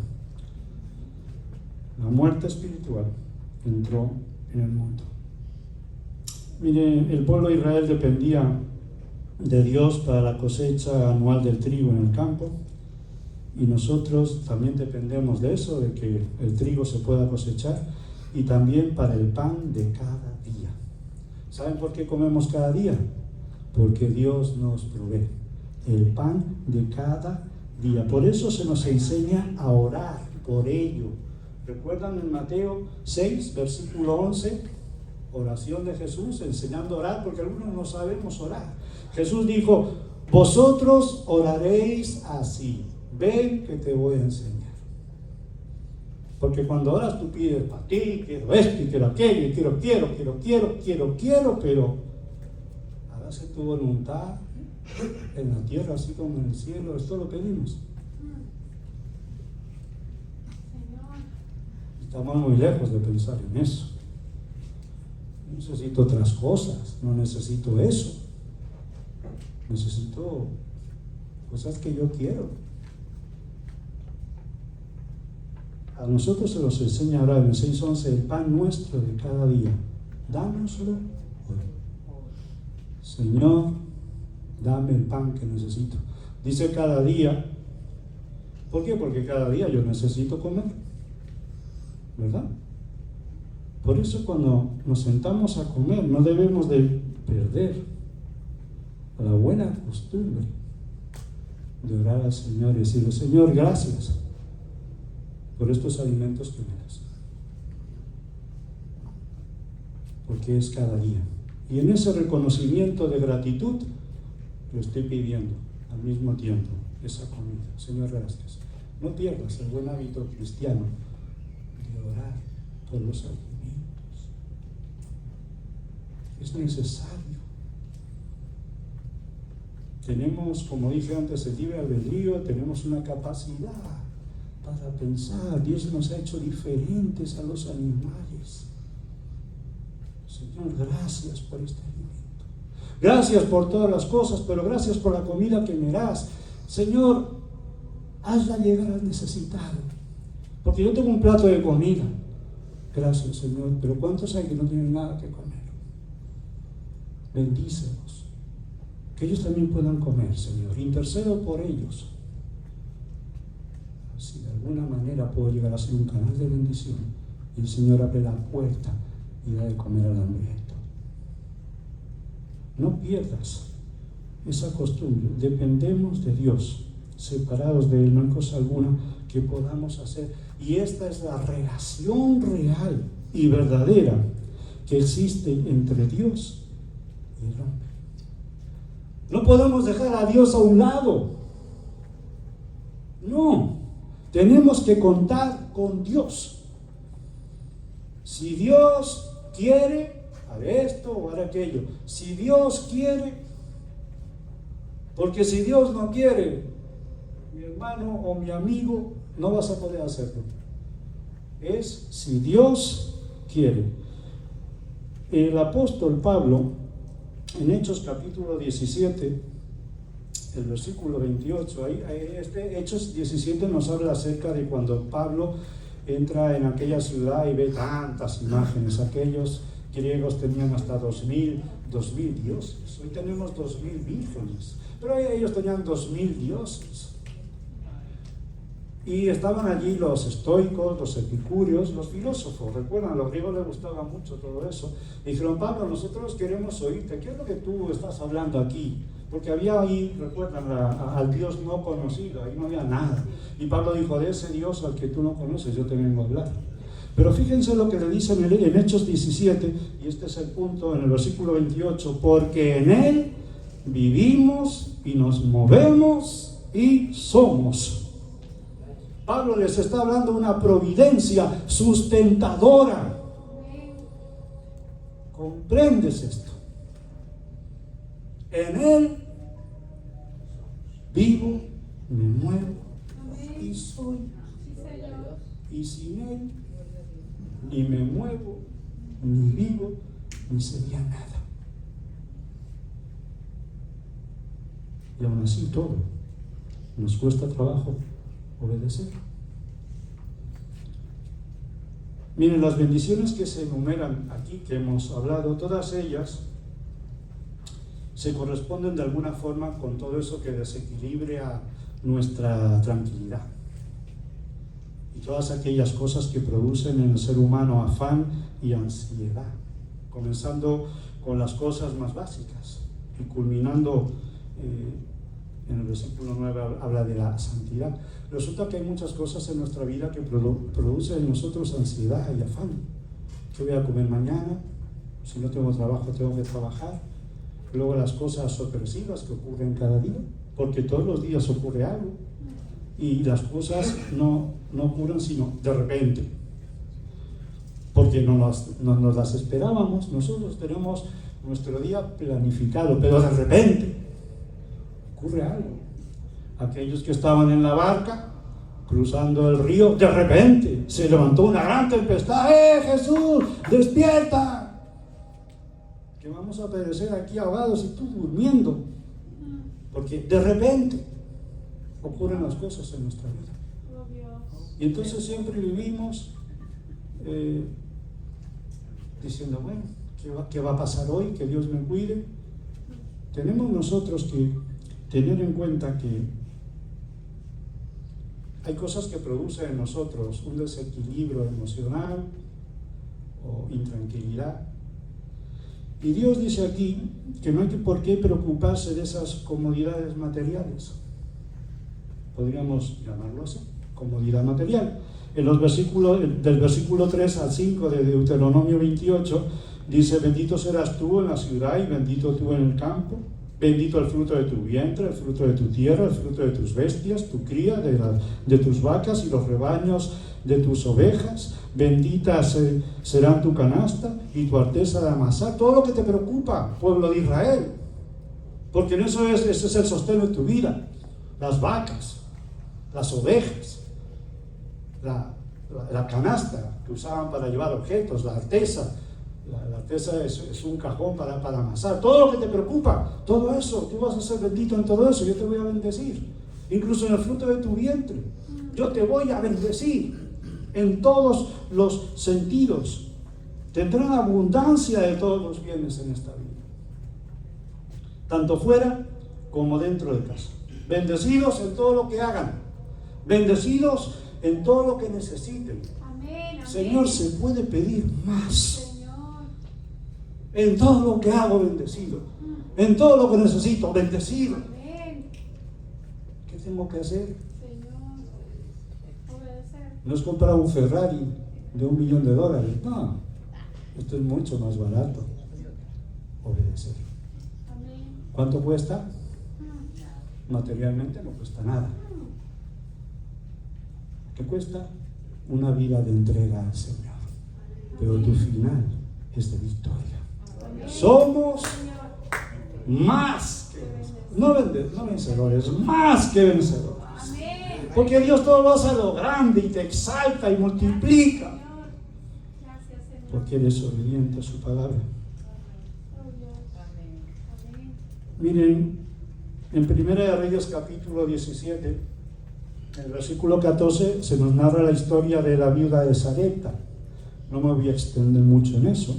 La muerte espiritual entró en el mundo. Mire, el pueblo de Israel dependía de Dios para la cosecha anual del trigo en el campo, y nosotros también dependemos de eso, de que el trigo se pueda cosechar, y también para el pan de cada día. ¿Saben por qué comemos cada día? Porque Dios nos provee el pan de cada día. Por eso se nos enseña a orar por ello. ¿Recuerdan en Mateo 6, versículo 11? Oración de Jesús, enseñando a orar, porque algunos no sabemos orar. Jesús dijo, vosotros oraréis así. Ven que te voy a enseñar. Porque cuando oras tú pides para ti, quiero esto y quiero aquello, y quiero, pero hágase tu voluntad en la tierra así como en el cielo. Esto lo pedimos. Estamos muy lejos de pensar en eso. necesito otras cosas, no necesito eso. Necesito cosas que yo quiero. A nosotros se nos enseña ahora en el 6:11, el pan nuestro de cada día, dánoslo hoy. Señor, dame el pan que necesito. Dice cada día. ¿Por qué? Porque cada día yo necesito comer, ¿verdad? Por eso cuando nos sentamos a comer no debemos de perder la buena costumbre de orar al Señor y decirle: Señor, gracias por estos alimentos que me das, porque es cada día. Y en ese reconocimiento de gratitud le estoy pidiendo al mismo tiempo esa comida. Señor, gracias. No pierdas el buen hábito cristiano de orar por los alimentos. Es necesario. Tenemos, como dije antes, el libre albedrío, tenemos una capacidad para pensar. Dios nos ha hecho diferentes a los animales. Señor, gracias por este alimento. Gracias por todas las cosas, pero gracias por la comida que me das. Señor, hazla llegar al necesitado. Porque yo tengo un plato de comida. Gracias, Señor, pero ¿cuántos hay que no tienen nada que comer? Bendícelos. Que ellos también puedan comer, Señor. Intercedo por ellos. Si de alguna manera puedo llegar a ser un canal de bendición, y el Señor abre la puerta y da de comer al hambriento. No pierdas esa costumbre. Dependemos de Dios, separados de Él, no hay cosa alguna que podamos hacer. Y esta es la relación real y verdadera que existe entre Dios y el hombre. No podemos dejar a Dios a un lado. No, tenemos que contar con Dios. Si Dios quiere, haré esto o haré aquello. Si Dios quiere, porque si Dios no quiere, mi hermano o mi amigo, no vas a poder hacerlo. Es si Dios quiere. El apóstol Pablo, en Hechos capítulo 17, el versículo 28, Hechos 17 nos habla acerca de cuando Pablo entra en aquella ciudad y ve tantas imágenes. Aquellos griegos tenían hasta 2000 dioses. Hoy tenemos 2000 vírgenes, pero ellos tenían 2000 dioses. Y estaban allí los estoicos, los epicúreos, los filósofos. Recuerdan, a los griegos les gustaba mucho todo eso. Y dijeron: Pablo, nosotros queremos oírte. ¿Qué es lo que tú estás hablando aquí? Porque había ahí, recuerdan, al Dios no conocido. Ahí no había nada. Y Pablo dijo: de ese Dios al que tú no conoces, yo te vengo a hablar. Pero fíjense lo que le dicen en Hechos 17, y este es el punto, en el versículo 28. Porque en Él vivimos y nos movemos y somos. Pablo les está hablando de una providencia sustentadora. ¿Comprendes esto? En Él vivo, me muevo y soy. Y sin Él ni me muevo, ni vivo, ni sería nada. Y aún así todo nos cuesta trabajo obedecer. Miren, las bendiciones que se enumeran aquí, que hemos hablado, todas ellas se corresponden de alguna forma con todo eso que desequilibra nuestra tranquilidad y todas aquellas cosas que producen en el ser humano afán y ansiedad, comenzando con las cosas más básicas y culminando en el versículo 9 habla de la santidad. Resulta que hay muchas cosas en nuestra vida que producen en nosotros ansiedad y afán. ¿Qué voy a comer mañana? Si no tengo trabajo, tengo que trabajar. Luego las cosas sorpresivas que ocurren cada día, porque todos los días ocurre algo. Y las cosas no ocurren sino de repente, porque no nos las esperábamos. Nosotros tenemos nuestro día planificado, pero de repente ocurre algo. Aquellos que estaban en la barca cruzando el río, de repente se levantó una gran tempestad. ¡Jesús, despierta! que vamos a perecer aquí ahogados y tú durmiendo, porque de repente ocurren las cosas en nuestra vida. Oh, Dios. Y entonces siempre vivimos diciendo, bueno, ¿qué va a pasar hoy? Que Dios me cuide. Tenemos nosotros que tener en cuenta que hay cosas que producen en nosotros un desequilibrio emocional o intranquilidad. Y Dios dice aquí que no hay por qué preocuparse de esas comodidades materiales. Podríamos llamarlo así, comodidad material. En los versículos, del versículo 3 al 5 de Deuteronomio 28, dice: bendito serás tú en la ciudad y bendito tú en el campo. Bendito el fruto de tu vientre, el fruto de tu tierra, el fruto de tus bestias, tu cría, de tus vacas y los rebaños de tus ovejas. Benditas serán tu canasta y tu arteza de amasar. Todo lo que te preocupa, pueblo de Israel, porque en ese es el sostén de tu vida. Las vacas, las ovejas, la canasta que usaban para llevar objetos, la artesa. La artesa es un cajón para amasar. Todo lo que te preocupa, todo eso, tú vas a ser bendito en todo eso. Yo te voy a bendecir, incluso en el fruto de tu vientre. Yo te voy a bendecir en todos los sentidos. Tendrán abundancia de todos los bienes en esta vida, tanto fuera como dentro de casa. Bendecidos en todo lo que hagan, bendecidos en todo lo que necesiten. Amén, amén. Señor, se puede pedir más. Señor. En todo lo que hago, bendecido. En todo lo que necesito, bendecido. Amén. ¿Qué tengo que hacer? Señor, obedecer. No es comprar un Ferrari de $1 millón. No, esto es mucho más barato. Obedecer. Amén. ¿Cuánto cuesta? Materialmente no cuesta nada. ¿Qué cuesta? Una vida de entrega al Señor. Pero tu final es de victoria. Amén. Somos Señor. más que no vencedores, más que vencedores. Amén. Porque Dios todo lo hace a lo grande y te exalta y multiplica. Señor. Gracias, Señor. Porque eres obediente a su palabra. Oh, Dios. Amén. Miren, en 1 de Reyes capítulo 17, en el versículo 14, se nos narra la historia de la viuda de Sarepta. No me voy a extender mucho en eso.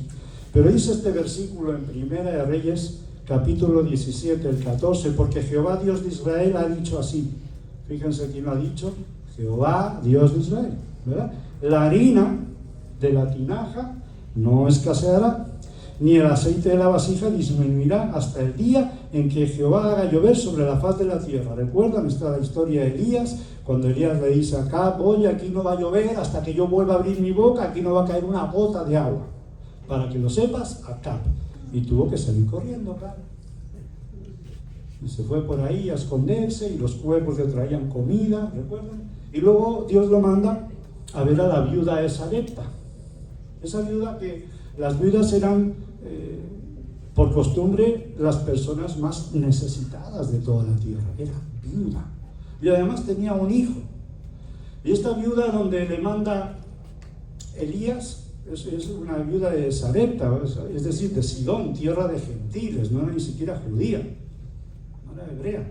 Pero dice este versículo en 1 de Reyes capítulo 17, el 14, porque Jehová Dios de Israel ha dicho así. Fíjense quién lo ha dicho: Jehová Dios de Israel, ¿verdad? La harina de la tinaja no escaseará, ni el aceite de la vasija disminuirá hasta el día en que Jehová haga llover sobre la faz de la tierra. ¿Recuerdan? Está la historia de Elías, cuando Elías le dice a Acab: oye, aquí no va a llover hasta que yo vuelva a abrir mi boca, aquí no va a caer una gota de agua. Para que lo sepas, Acab. Y tuvo que salir corriendo, claro. Y se fue por ahí a esconderse, y los cuervos le traían comida, ¿recuerdan? Y luego Dios lo manda a ver a la viuda de Sarepta. Esa viuda, que las viudas eran, por costumbre, las personas más necesitadas de toda la tierra. Era viuda. Y además tenía un hijo. Y esta viuda, donde le manda Elías, es una viuda de Sarepta, es decir, de Sidón, tierra de gentiles, no era ni siquiera judía, no era hebrea.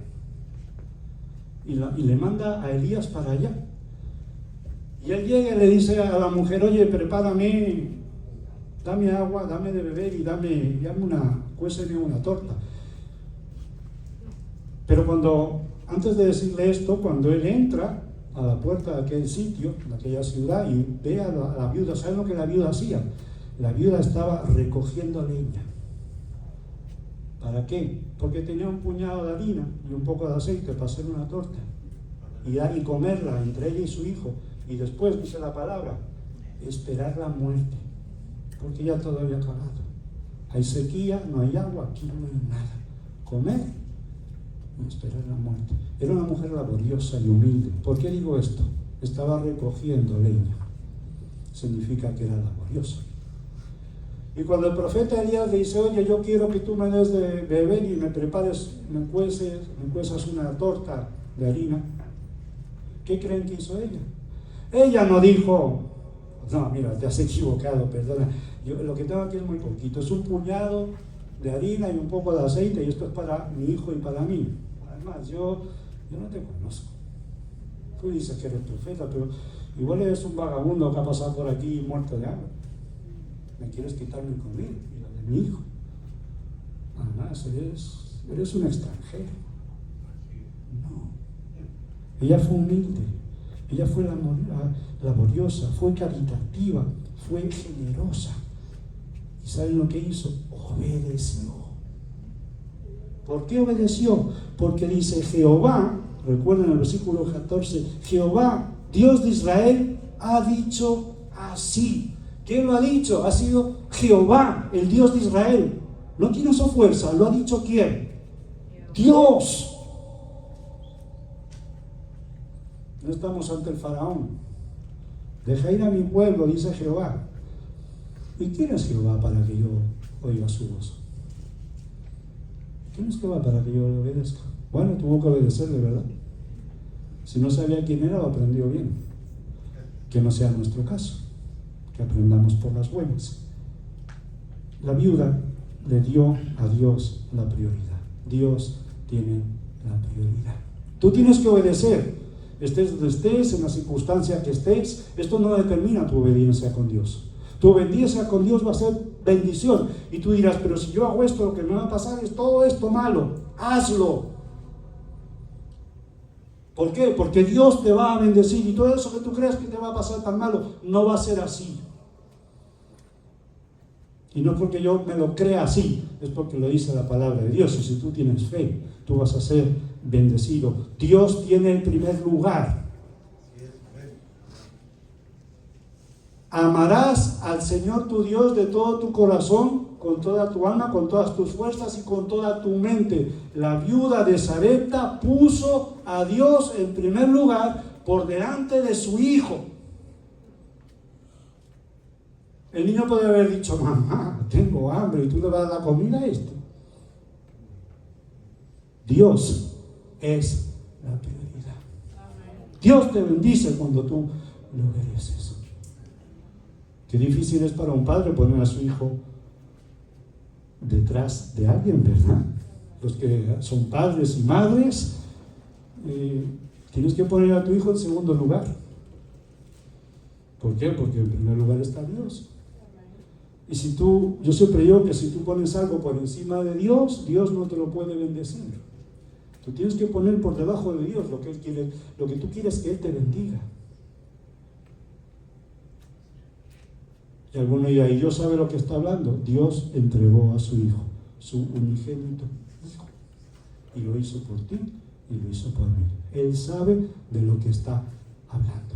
Y le manda a Elías para allá. Y él llega y le dice a la mujer: oye, prepárame, dame agua, dame de beber y cuéceme una torta. Pero antes de decirle esto, cuando él entra a la puerta de aquel sitio, de aquella ciudad, y ve a la viuda, ¿saben lo que la viuda hacía? La viuda estaba recogiendo leña. ¿Para qué? Porque tenía un puñado de harina y un poco de aceite para hacer una torta y comerla entre ella y su hijo, y después, dice la palabra, esperar la muerte, porque ya todo había acabado. Hay sequía, no hay agua, aquí no hay nada. Comer y esperar la muerte. Era una mujer laboriosa y humilde. ¿Por qué digo esto? Estaba recogiendo leña. Significa que era laboriosa. Y cuando el profeta Elías le dice: oye, yo quiero que tú me des de beber y me prepares, me cuezas una torta de harina, ¿qué creen que hizo ella? Ella no dijo: no, mira, te has equivocado, perdona, lo que tengo aquí es muy poquito, es un puñado de harina y un poco de aceite y esto es para mi hijo y para mí. Además, yo no te conozco. Tú dices que eres profeta, pero igual eres un vagabundo que ha pasado por aquí muerto de hambre. Me quieres quitar mi comida y la de mi hijo. Además, eres un extranjero. No. Ella fue humilde, ella fue laboriosa, fue caritativa, fue generosa. ¿Y saben lo que hizo? Obedeció. ¿Por qué obedeció? Porque dice Jehová, recuerden el versículo 14, Jehová, Dios de Israel, ha dicho así. ¿Quién lo ha dicho? Ha sido Jehová, el Dios de Israel. No tiene su fuerza, lo ha dicho ¿quién? Dios. No estamos ante el faraón. Deja ir a mi pueblo, dice Jehová. ¿Y quién es Jehová para que yo oiga su voz? ¿Quién es Jehová para que yo le obedezca? Bueno, tuvo que obedecerle, ¿verdad? Si no sabía quién era, lo aprendió bien. Que no sea nuestro caso, que aprendamos por las buenas. La viuda le dio a Dios la prioridad. Dios tiene la prioridad. Tú tienes que obedecer. Estés donde estés, en la circunstancia que estés, esto no determina tu obediencia con Dios. Tu obediencia con Dios va a ser bendición. Y tú dirás, pero si yo hago esto, lo que me va a pasar es todo esto malo. Hazlo. ¿Por qué? Porque Dios te va a bendecir. Y todo eso que tú crees que te va a pasar tan malo, no va a ser así. Y no porque yo me lo crea así, es porque lo dice la palabra de Dios. Y si tú tienes fe, tú vas a ser bendecido. Dios tiene el primer lugar. Amarás al Señor tu Dios de todo tu corazón, con toda tu alma, con todas tus fuerzas y con toda tu mente. La viuda de Sarepta puso a Dios en primer lugar por delante de su hijo. El niño podría haber dicho, mamá, tengo hambre y tú le vas a dar la comida a esto. Dios es la prioridad. Dios te bendice cuando tú le obedeces. Qué difícil es para un padre poner a su hijo detrás de alguien, ¿verdad? Los que son padres y madres, tienes que poner a tu hijo en segundo lugar. ¿Por qué? Porque en primer lugar está Dios. Y si yo siempre digo que si tú pones algo por encima de Dios, Dios no te lo puede bendecir. Tú tienes que poner por debajo de Dios lo que Él quiere, lo que tú quieres que Él te bendiga. Y alguno dirá, ¿y Dios sabe lo que está hablando? Dios entregó a su Hijo, su unigénito Hijo. Y lo hizo por ti y lo hizo por mí. Él sabe de lo que está hablando.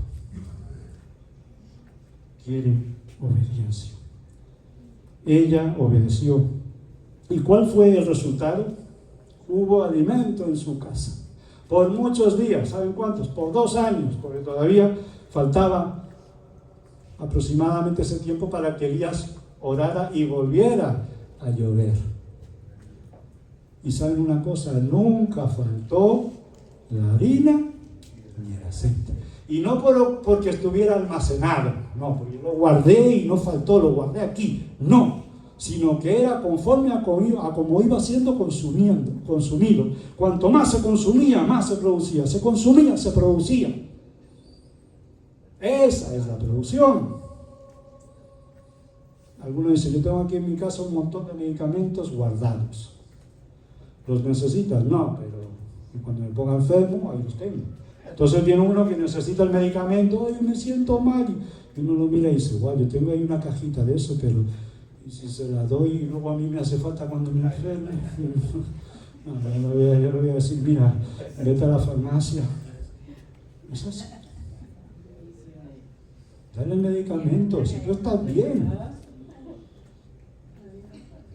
Quiere obediencia. Ella obedeció. ¿Y cuál fue el resultado? Hubo alimento en su casa. Por muchos días, ¿saben cuántos? Por 2 años, porque todavía faltaba aproximadamente ese tiempo para que Elías orara y volviera a llover. Y saben una cosa, nunca faltó la harina ni el aceite. Y no porque estuviera almacenado, no, porque lo guardé y no faltó, lo guardé aquí, no, sino que era conforme a como iba siendo consumido. Cuanto más se consumía, más se producía. Se consumía, se producía. Esa es la producción. Algunos dicen, yo tengo aquí en mi casa un montón de medicamentos guardados. ¿Los necesitas? No, pero cuando me ponga enfermo, ahí los tengo. Entonces viene uno que necesita el medicamento, yo me siento mal. Y uno lo mira y dice, guau, yo tengo ahí una cajita de eso, pero y si se la doy y luego a mí me hace falta cuando me enferme. No, yo le voy a decir, mira, vete a la farmacia. Es así. Dale el medicamento, si tú estás bien,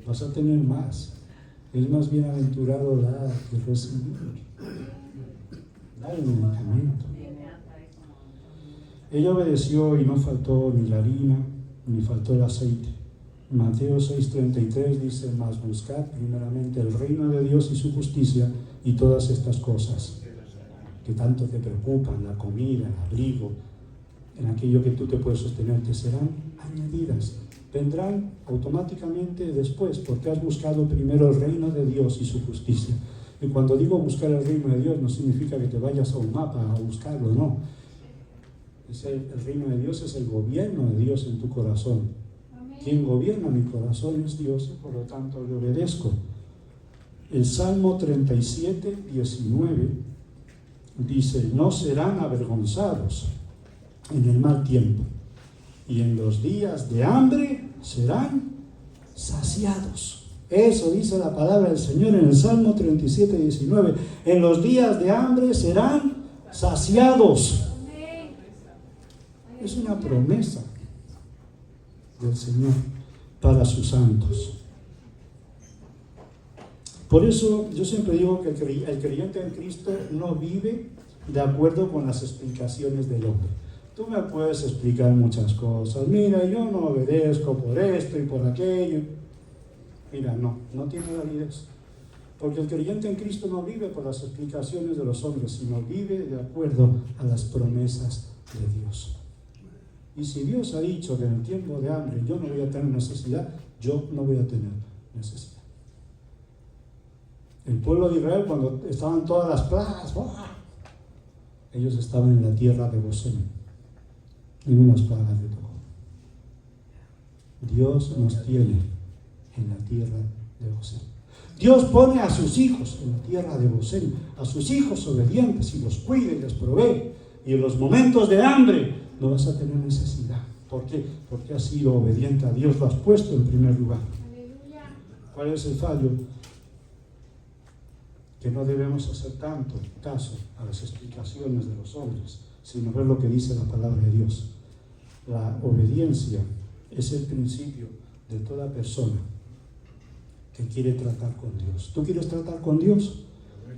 vas a tener más. Es más bienaventurado dar que recibir. Dale el medicamento. Ella obedeció y no faltó ni la harina, ni faltó el aceite. Mateo 6:33 dice, mas buscad primeramente el reino de Dios y su justicia, y todas estas cosas que tanto te preocupan, la comida, el abrigo, en aquello que tú te puedes sostener, te serán añadidas. vendrán automáticamente después, porque has buscado primero el reino de Dios y su justicia. Y cuando digo buscar el reino de Dios, no significa que te vayas a un mapa a buscarlo, no. El reino de Dios es el gobierno de Dios en tu corazón. Quien gobierna mi corazón es Dios, y por lo tanto le obedezco. El Salmo 37, 19 dice: no serán avergonzados en el mal tiempo, y en los días de hambre serán saciados. Eso dice la palabra del Señor en el Salmo 37, 19. En los días de hambre serán saciados. Es una promesa del Señor para sus santos. Por eso yo siempre digo que el creyente en Cristo no vive de acuerdo con las explicaciones del hombre. Tú me puedes explicar muchas cosas. Mira, yo no obedezco por esto y por aquello. Mira, no tiene validez. Porque el creyente en Cristo no vive por las explicaciones de los hombres, sino vive de acuerdo a las promesas de Dios. Y si Dios ha dicho que en el tiempo de hambre yo no voy a tener necesidad, yo no voy a tener necesidad. El pueblo de Israel, cuando estaban todas las plagas, ellos estaban en la tierra de Gosén. Ninguna plaga le tocó. Dios nos tiene en la tierra de Gosén. Dios pone a sus hijos en la tierra de Gosén, a sus hijos obedientes, y los cuida y les provee. Y en los momentos de hambre no vas a tener necesidad. ¿Por qué? Porque has sido obediente a Dios, lo has puesto en primer lugar. Aleluya. ¿Cuál es el fallo? Que no debemos hacer tanto caso a las explicaciones de los hombres, sino ver lo que dice la palabra de Dios. La obediencia es el principio de toda persona que quiere tratar con Dios. ¿Tú quieres tratar con Dios?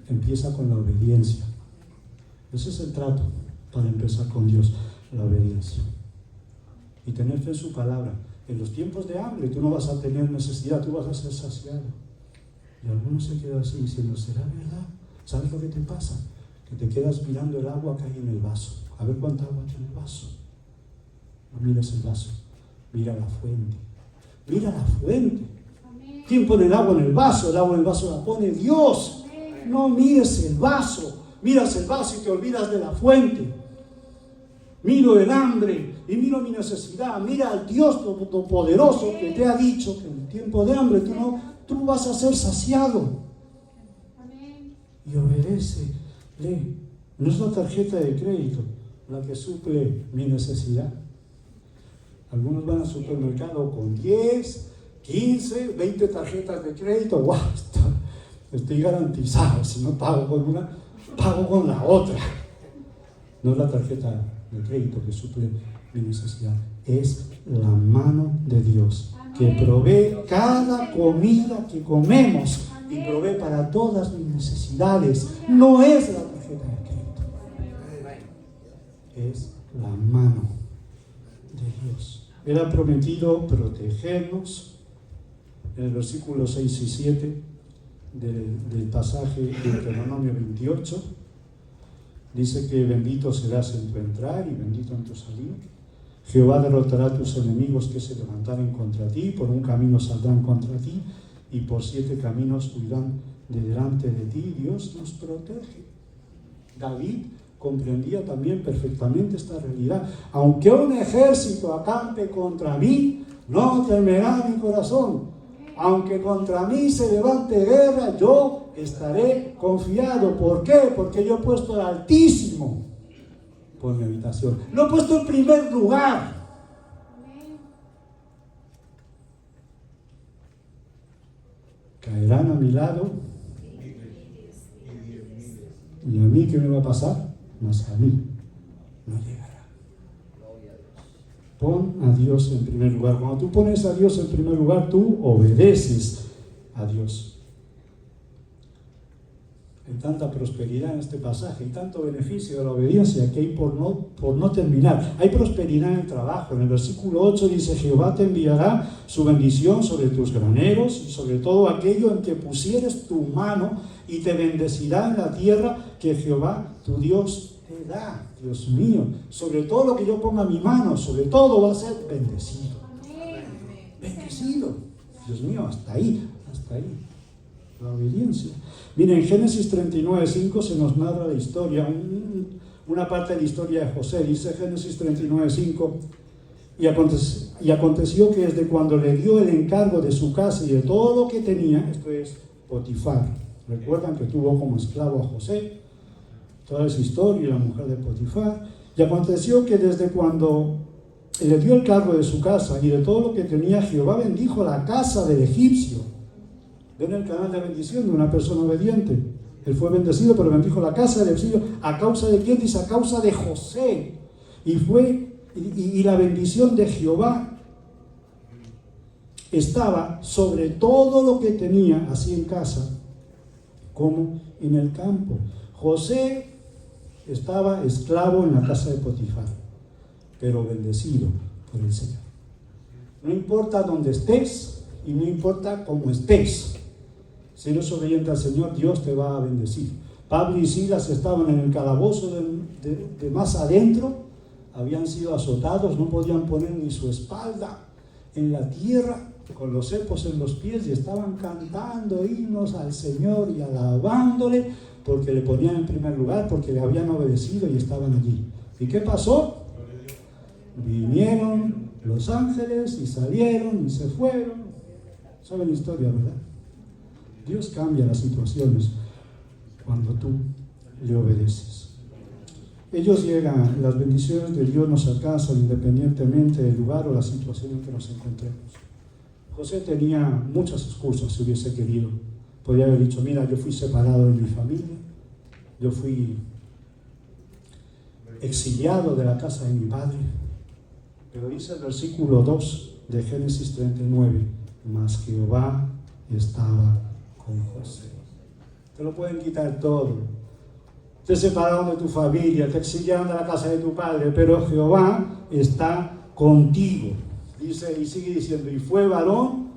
Empieza con la obediencia. Ese es el trato para empezar con Dios, la obediencia. Y tener fe en su palabra. En los tiempos de hambre tú no vas a tener necesidad, tú vas a ser saciado. Y algunos se quedan así diciendo: ¿será verdad? ¿Sabes lo que te pasa? Que te quedas mirando el agua que hay en el vaso. A ver cuánta agua tiene el vaso. No mires el vaso, mira la fuente. Mira la fuente. Amén. ¿Quién pone el agua en el vaso? El agua en el vaso la pone Dios. Amén. No mires el vaso. Miras el vaso y te olvidas de la fuente. Miro el hambre y miro mi necesidad. Mira al Dios Todopoderoso que te ha dicho que en el tiempo de hambre tú vas a ser saciado. Amén. Y obedécele. No es la tarjeta de crédito la que suple mi necesidad. Algunos van al supermercado con 10, 15, 20 tarjetas de crédito. ¡Wow! Estoy garantizado. Si no pago con una, pago con la otra. No es la tarjeta de crédito que suple mi necesidad. Es la mano de Dios que provee cada comida que comemos y provee para todas mis necesidades. No es la tarjeta de crédito, es la mano de Dios. Él ha prometido protegernos. En el versículo 6 y 7 del pasaje de Deuteronomio 28 dice que bendito serás en tu entrar y bendito en tu salir. Jehová derrotará a tus enemigos que se levantaren contra ti, por un camino saldrán contra ti y por 7 caminos huirán de delante de ti. Dios nos protege. David comprendía también perfectamente esta realidad. Aunque un ejército acampe contra mí, no temerá mi corazón. Aunque contra mí se levante guerra, yo estaré confiado. ¿Por qué? Porque yo he puesto al Altísimo por mi habitación. Lo he puesto en primer lugar. Caerán a mi lado. ¿Y a mí qué me va a pasar? Más a mí no llegará. Pon a Dios en primer lugar. Cuando tú pones a Dios en primer lugar, tú obedeces a Dios. Hay tanta prosperidad en este pasaje, hay tanto beneficio de la obediencia que hay por no terminar. Hay prosperidad en el trabajo. En el versículo 8 dice: Jehová te enviará su bendición sobre tus graneros y sobre todo aquello en que pusieres tu mano, y te bendecirá en la tierra que Jehová tu Dios te da. Dios mío, sobre todo lo que yo ponga mi mano, sobre todo va a ser bendecido. bendecido. Dios mío, hasta ahí. La obediencia. Miren, en Génesis 39:5 se nos narra la historia, una parte de la historia de José. Dice Génesis 39:5, y aconteció que desde cuando le dio el encargo de su casa y de todo lo que tenía, esto es Potifar, recuerdan que tuvo como esclavo a José, toda esa historia, la mujer de Potifar, y aconteció que desde cuando le dio el cargo de su casa y de todo lo que tenía, Jehová bendijo la casa del egipcio. Ven el canal de bendición de una persona obediente. Él fue bendecido, pero bendijo la casa del egipcio. ¿A causa de quién? Dice, a causa de José. Y la bendición de Jehová estaba sobre todo lo que tenía, así en casa como en el campo. José estaba esclavo en la casa de Potifar, pero bendecido por el Señor. No importa dónde estés y no importa cómo estés, si eres obediente al Señor, Dios te va a bendecir. Pablo y Silas estaban en el calabozo de más adentro, habían sido azotados, no podían poner ni su espalda en la tierra, con los cepos en los pies, y estaban cantando himnos al Señor y alabándole, porque le ponían en primer lugar, porque le habían obedecido y estaban allí. ¿Y qué pasó? Vinieron los ángeles y salieron y se fueron. ¿Saben la historia, verdad? Dios cambia las situaciones cuando tú le obedeces. Ellos llegan, las bendiciones de Dios nos alcanzan independientemente del lugar o la situación en que nos encontremos. José tenía muchas excusas si hubiese querido. Podría haber dicho, mira, yo fui separado de mi familia, yo fui exiliado de la casa de mi padre. Pero dice el versículo 2 de Génesis 39, mas Jehová estaba con José. Te lo pueden quitar todo. Te separaron de tu familia, te exiliaron de la casa de tu padre, pero Jehová está contigo. Dice, y sigue diciendo, y fue varón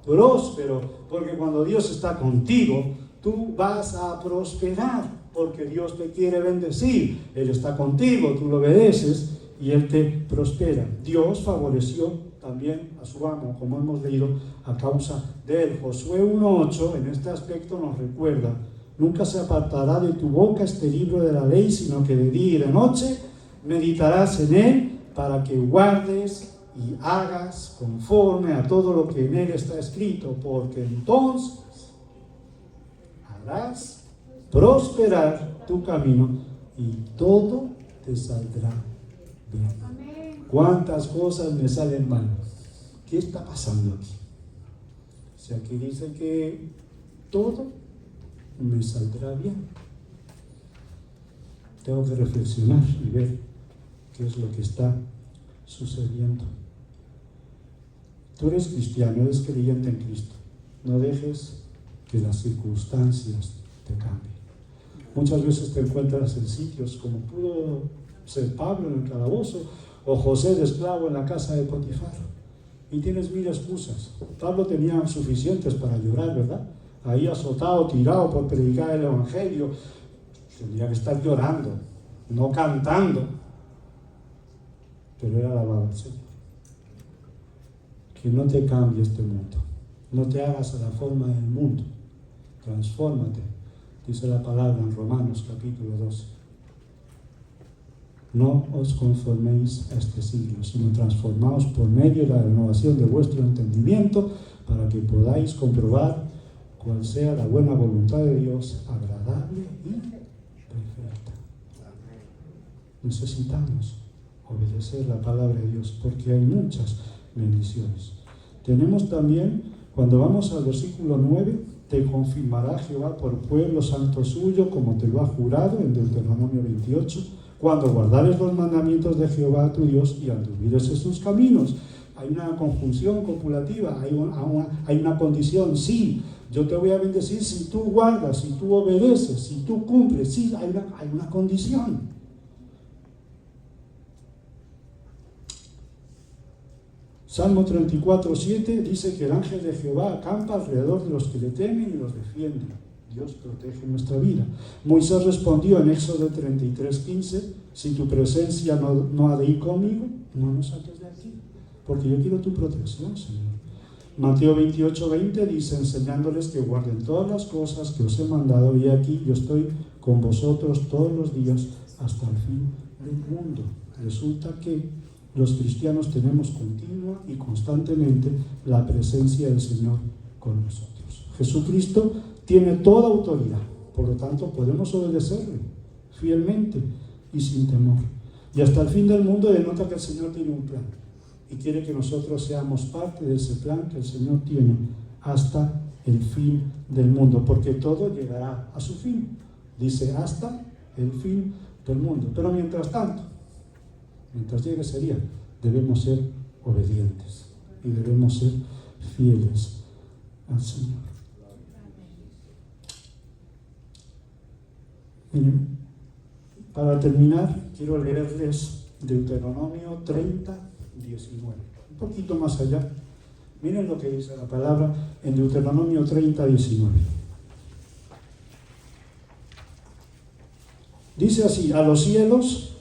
próspero, porque cuando Dios está contigo, tú vas a prosperar, porque Dios te quiere bendecir. Él está contigo, tú lo obedeces y Él te prospera. Dios favoreció también a su amo, como hemos leído, a causa de él. Josué 1:8 en este aspecto nos recuerda, nunca se apartará de tu boca este libro de la ley, sino que de día y de noche meditarás en él, para que guardes y hagas conforme a todo lo que en él está escrito, porque entonces harás prosperar tu camino y todo te saldrá bien. ¿Cuántas cosas me salen mal? ¿Qué está pasando aquí? O sea, aquí dice que todo me saldrá bien. Tengo que reflexionar y ver qué es lo que está sucediendo. Tú eres cristiano, eres creyente en Cristo. No dejes que las circunstancias te cambien. Muchas veces te encuentras en sitios como pudo ser Pablo en el calabozo o José de esclavo en la casa de Potifar, y tienes mil excusas. Pablo tenía suficientes para llorar, ¿verdad? Ahí azotado, tirado por predicar el evangelio, tendría que estar llorando, no cantando, pero él alababa al Señor. Que no te cambie este mundo, no te hagas a la forma del mundo, transfórmate, dice la palabra en Romanos capítulo 12. No os conforméis a este siglo, sino transformaos por medio de la renovación de vuestro entendimiento, para que podáis comprobar cuál sea la buena voluntad de Dios, agradable y perfecta. Necesitamos obedecer la palabra de Dios, porque hay muchas bendiciones. Tenemos también, cuando vamos al versículo 9, te confirmará Jehová por pueblo santo suyo, como te lo ha jurado, en Deuteronomio 28, cuando guardares los mandamientos de Jehová tu Dios y anduvieres en sus caminos. Hay una conjunción copulativa, hay una condición, sí, yo te voy a bendecir si tú guardas, si tú obedeces, si tú cumples, sí, hay una condición. Salmo 34:7 dice que el ángel de Jehová acampa alrededor de los que le temen y los defiende. Dios protege nuestra vida. Moisés respondió en Éxodo 33:15, si tu presencia no ha de ir conmigo, no nos saques de aquí, porque yo quiero tu protección, Señor. Mateo 28:20 dice, enseñándoles que guarden todas las cosas que os he mandado, y aquí yo estoy con vosotros todos los días hasta el fin del mundo. Resulta que los cristianos tenemos continua y constantemente la presencia del Señor con nosotros. Jesucristo tiene toda autoridad, por lo tanto podemos obedecerle fielmente y sin temor. Y hasta el fin del mundo denota que el Señor tiene un plan y quiere que nosotros seamos parte de ese plan que el Señor tiene hasta el fin del mundo, porque todo llegará a su fin. Dice hasta el fin del mundo. Pero mientras tanto, mientras llegue ese día, debemos ser obedientes y debemos ser fieles al Señor. Miren, para terminar, quiero leerles Deuteronomio 30, 19. Un poquito más allá. Miren lo que dice la palabra en Deuteronomio 30, 19. Dice así: a los cielos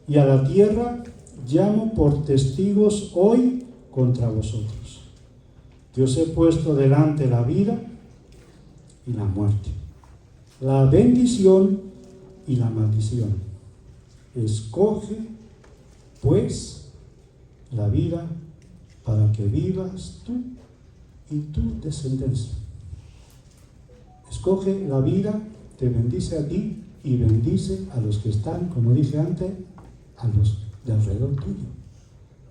y a la tierra llamo por testigos hoy contra vosotros, que os he puesto delante la vida y la muerte, la bendición y la maldición. Escoge, pues, la vida para que vivas tú y tu descendencia. Escoge la vida, te bendice a ti y bendice a los que están, como dije antes, a los de alrededor tuyo.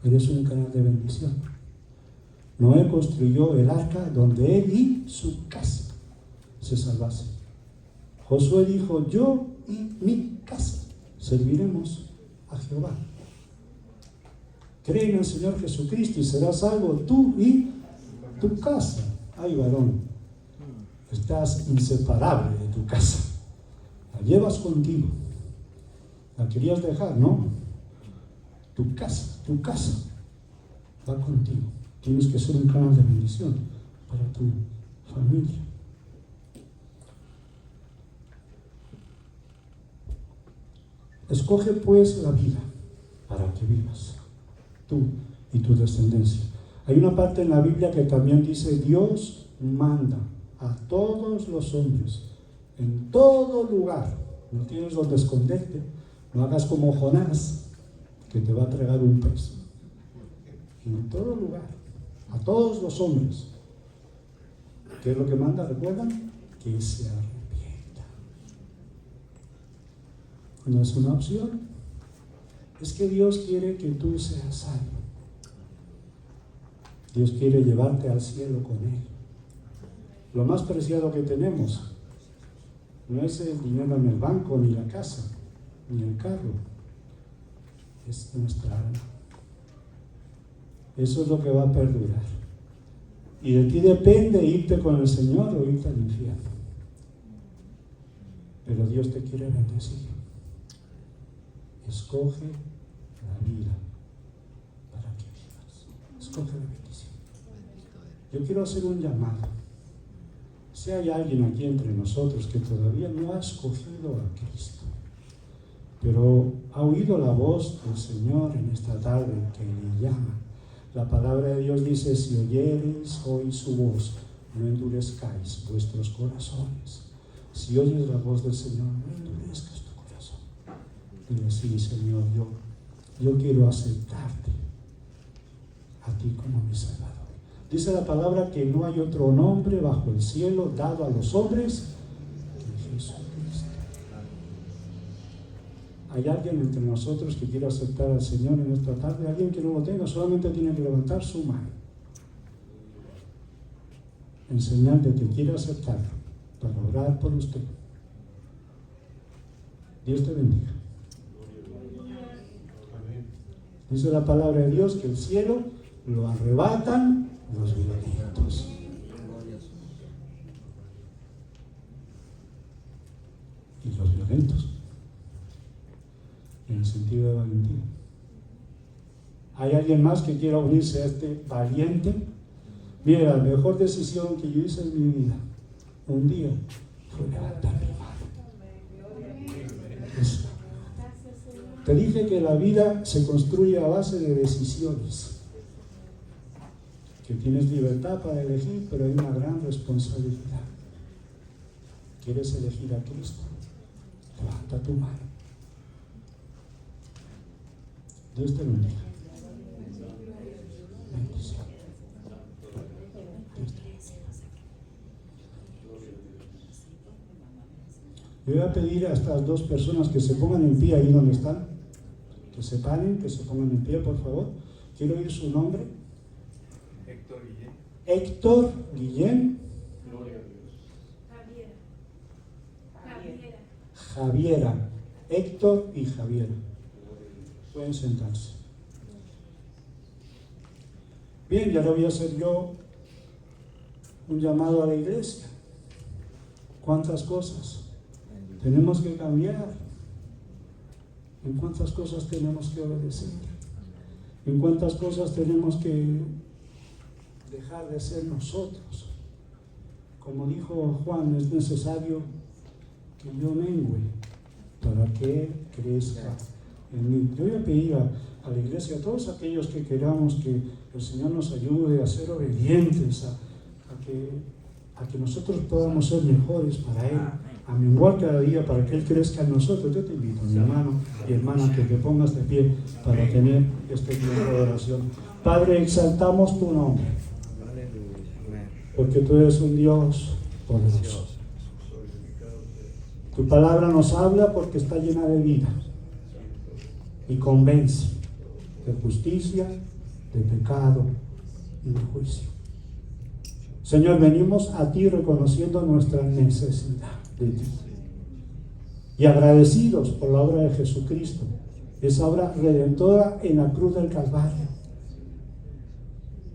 Eres un canal de bendición. Noé construyó el arca donde él y su casa se salvasen. Josué dijo: yo y mi casa serviremos a Jehová. Cree en el Señor Jesucristo y serás salvo tú y tu casa. Ay, varón, estás inseparable de tu casa. La llevas contigo. La querías dejar, ¿no? Tu casa va contigo. Tienes que ser un canal de bendición para tu familia. Escoge pues la vida para que vivas tú y tu descendencia. Hay una parte en la Biblia que también dice: Dios manda a todos los hombres en todo lugar. No tienes donde esconderte. No hagas como Jonás, que te va a tragar un pez. En todo lugar, a todos los hombres. ¿Qué es lo que manda? ¿Recuerdan? Que se arrepienta. No es una opción. Es que Dios quiere que tú seas salvo. Dios quiere llevarte al cielo con Él. Lo más preciado que tenemos no es el dinero en el banco, ni la casa, ni el carro. Es nuestra alma. Eso es lo que va a perdurar. Y de ti depende irte con el Señor o irte al infierno. Pero Dios te quiere bendecir. Escoge la vida para que vivas. Escoge la bendición. Yo quiero hacer un llamado. Si hay alguien aquí entre nosotros que todavía no ha escogido a Cristo, pero ha oído la voz del Señor en esta tarde que le llama. La palabra de Dios dice: si oyereis hoy su voz, no endurezcáis vuestros corazones. Si oyes la voz del Señor, no endurezcas tu corazón. Dile: sí, Señor, yo quiero aceptarte a ti como mi Salvador. Dice la palabra que no hay otro nombre bajo el cielo dado a los hombres que Jesucristo. ¿Hay alguien entre nosotros que quiera aceptar al Señor en esta tarde? ¿Alguien que no lo tenga? Solamente tiene que levantar su mano en señal de que quiere aceptarlo, para orar por usted. Dios te bendiga. Dice la palabra de Dios que el cielo lo arrebatan los violentos. Y los violentos, en el sentido de valentía. ¿Hay alguien más que quiera unirse a este valiente? Mira, la mejor decisión que yo hice en mi vida un día fue levantar mi mano. Eso. Te dije que la vida se construye a base de decisiones que tienes libertad para elegir, pero hay una gran responsabilidad. ¿Quieres elegir a Cristo? Levanta tu mano. Dios te bendiga. Bendición. Yo voy a pedir a estas dos personas que se pongan en pie ahí donde están, que se paren, que se pongan en pie, por favor. Quiero oír su nombre. Héctor Guillén. Héctor Guillén. Gloria a Dios. Javiera. Héctor y Javiera. Pueden sentarse. Bien, ya lo voy a hacer yo un llamado a la iglesia. ¿Cuántas cosas tenemos que cambiar? ¿En cuántas cosas tenemos que obedecer? ¿En cuántas cosas tenemos que dejar de ser nosotros? Como dijo Juan, es necesario que yo mengue para que crezca en mí. Yo voy a pedir a la iglesia, a todos aquellos que queramos que el Señor nos ayude a ser obedientes, a que nosotros podamos ser mejores para Él, a menguar cada día para que Él crezca en nosotros. Yo te invito, mi hermano y hermana, que te pongas de pie para tener este tiempo de oración. Padre, exaltamos tu nombre, porque tú eres un Dios poderoso. Tu palabra nos habla porque está llena de vida y convence de justicia, de pecado y de juicio. Señor, venimos a ti reconociendo nuestra necesidad de ti y agradecidos por la obra de Jesucristo, esa obra redentora en la cruz del Calvario,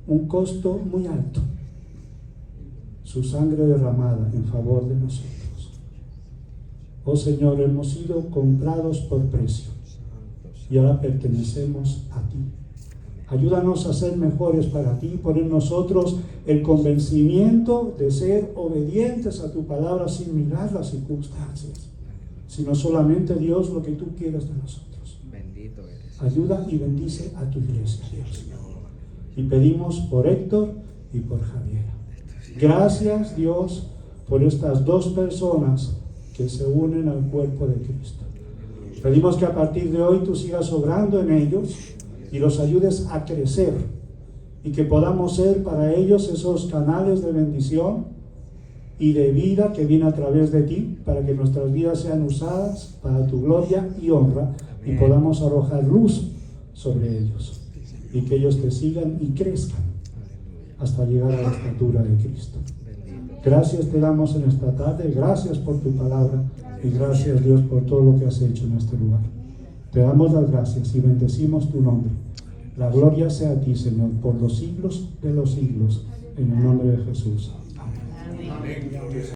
un costo muy alto, su sangre derramada en favor de nosotros. Oh Señor, hemos sido comprados por precio y ahora pertenecemos a ti. Ayúdanos a ser mejores para ti, poner en nosotros el convencimiento de ser obedientes a tu palabra sin mirar las circunstancias, sino solamente, Dios, lo que tú quieras de nosotros. Bendito eres. Ayuda y bendice a tu iglesia, Dios. Y pedimos por Héctor y por Javier. Gracias, Dios, por estas dos personas que se unen al cuerpo de Cristo. Pedimos que a partir de hoy tú sigas obrando en ellos y los ayudes a crecer, y que podamos ser para ellos esos canales de bendición y de vida que viene a través de ti, para que nuestras vidas sean usadas para tu gloria y honra. Amén. Y podamos arrojar luz sobre ellos, y que ellos te sigan y crezcan hasta llegar a la estatura de Cristo. Gracias te damos en esta tarde, gracias por tu palabra, y gracias, Dios, por todo lo que has hecho en este lugar. Te damos las gracias y bendecimos tu nombre. La gloria sea a ti, Señor, por los siglos de los siglos, en el nombre de Jesús. Amén.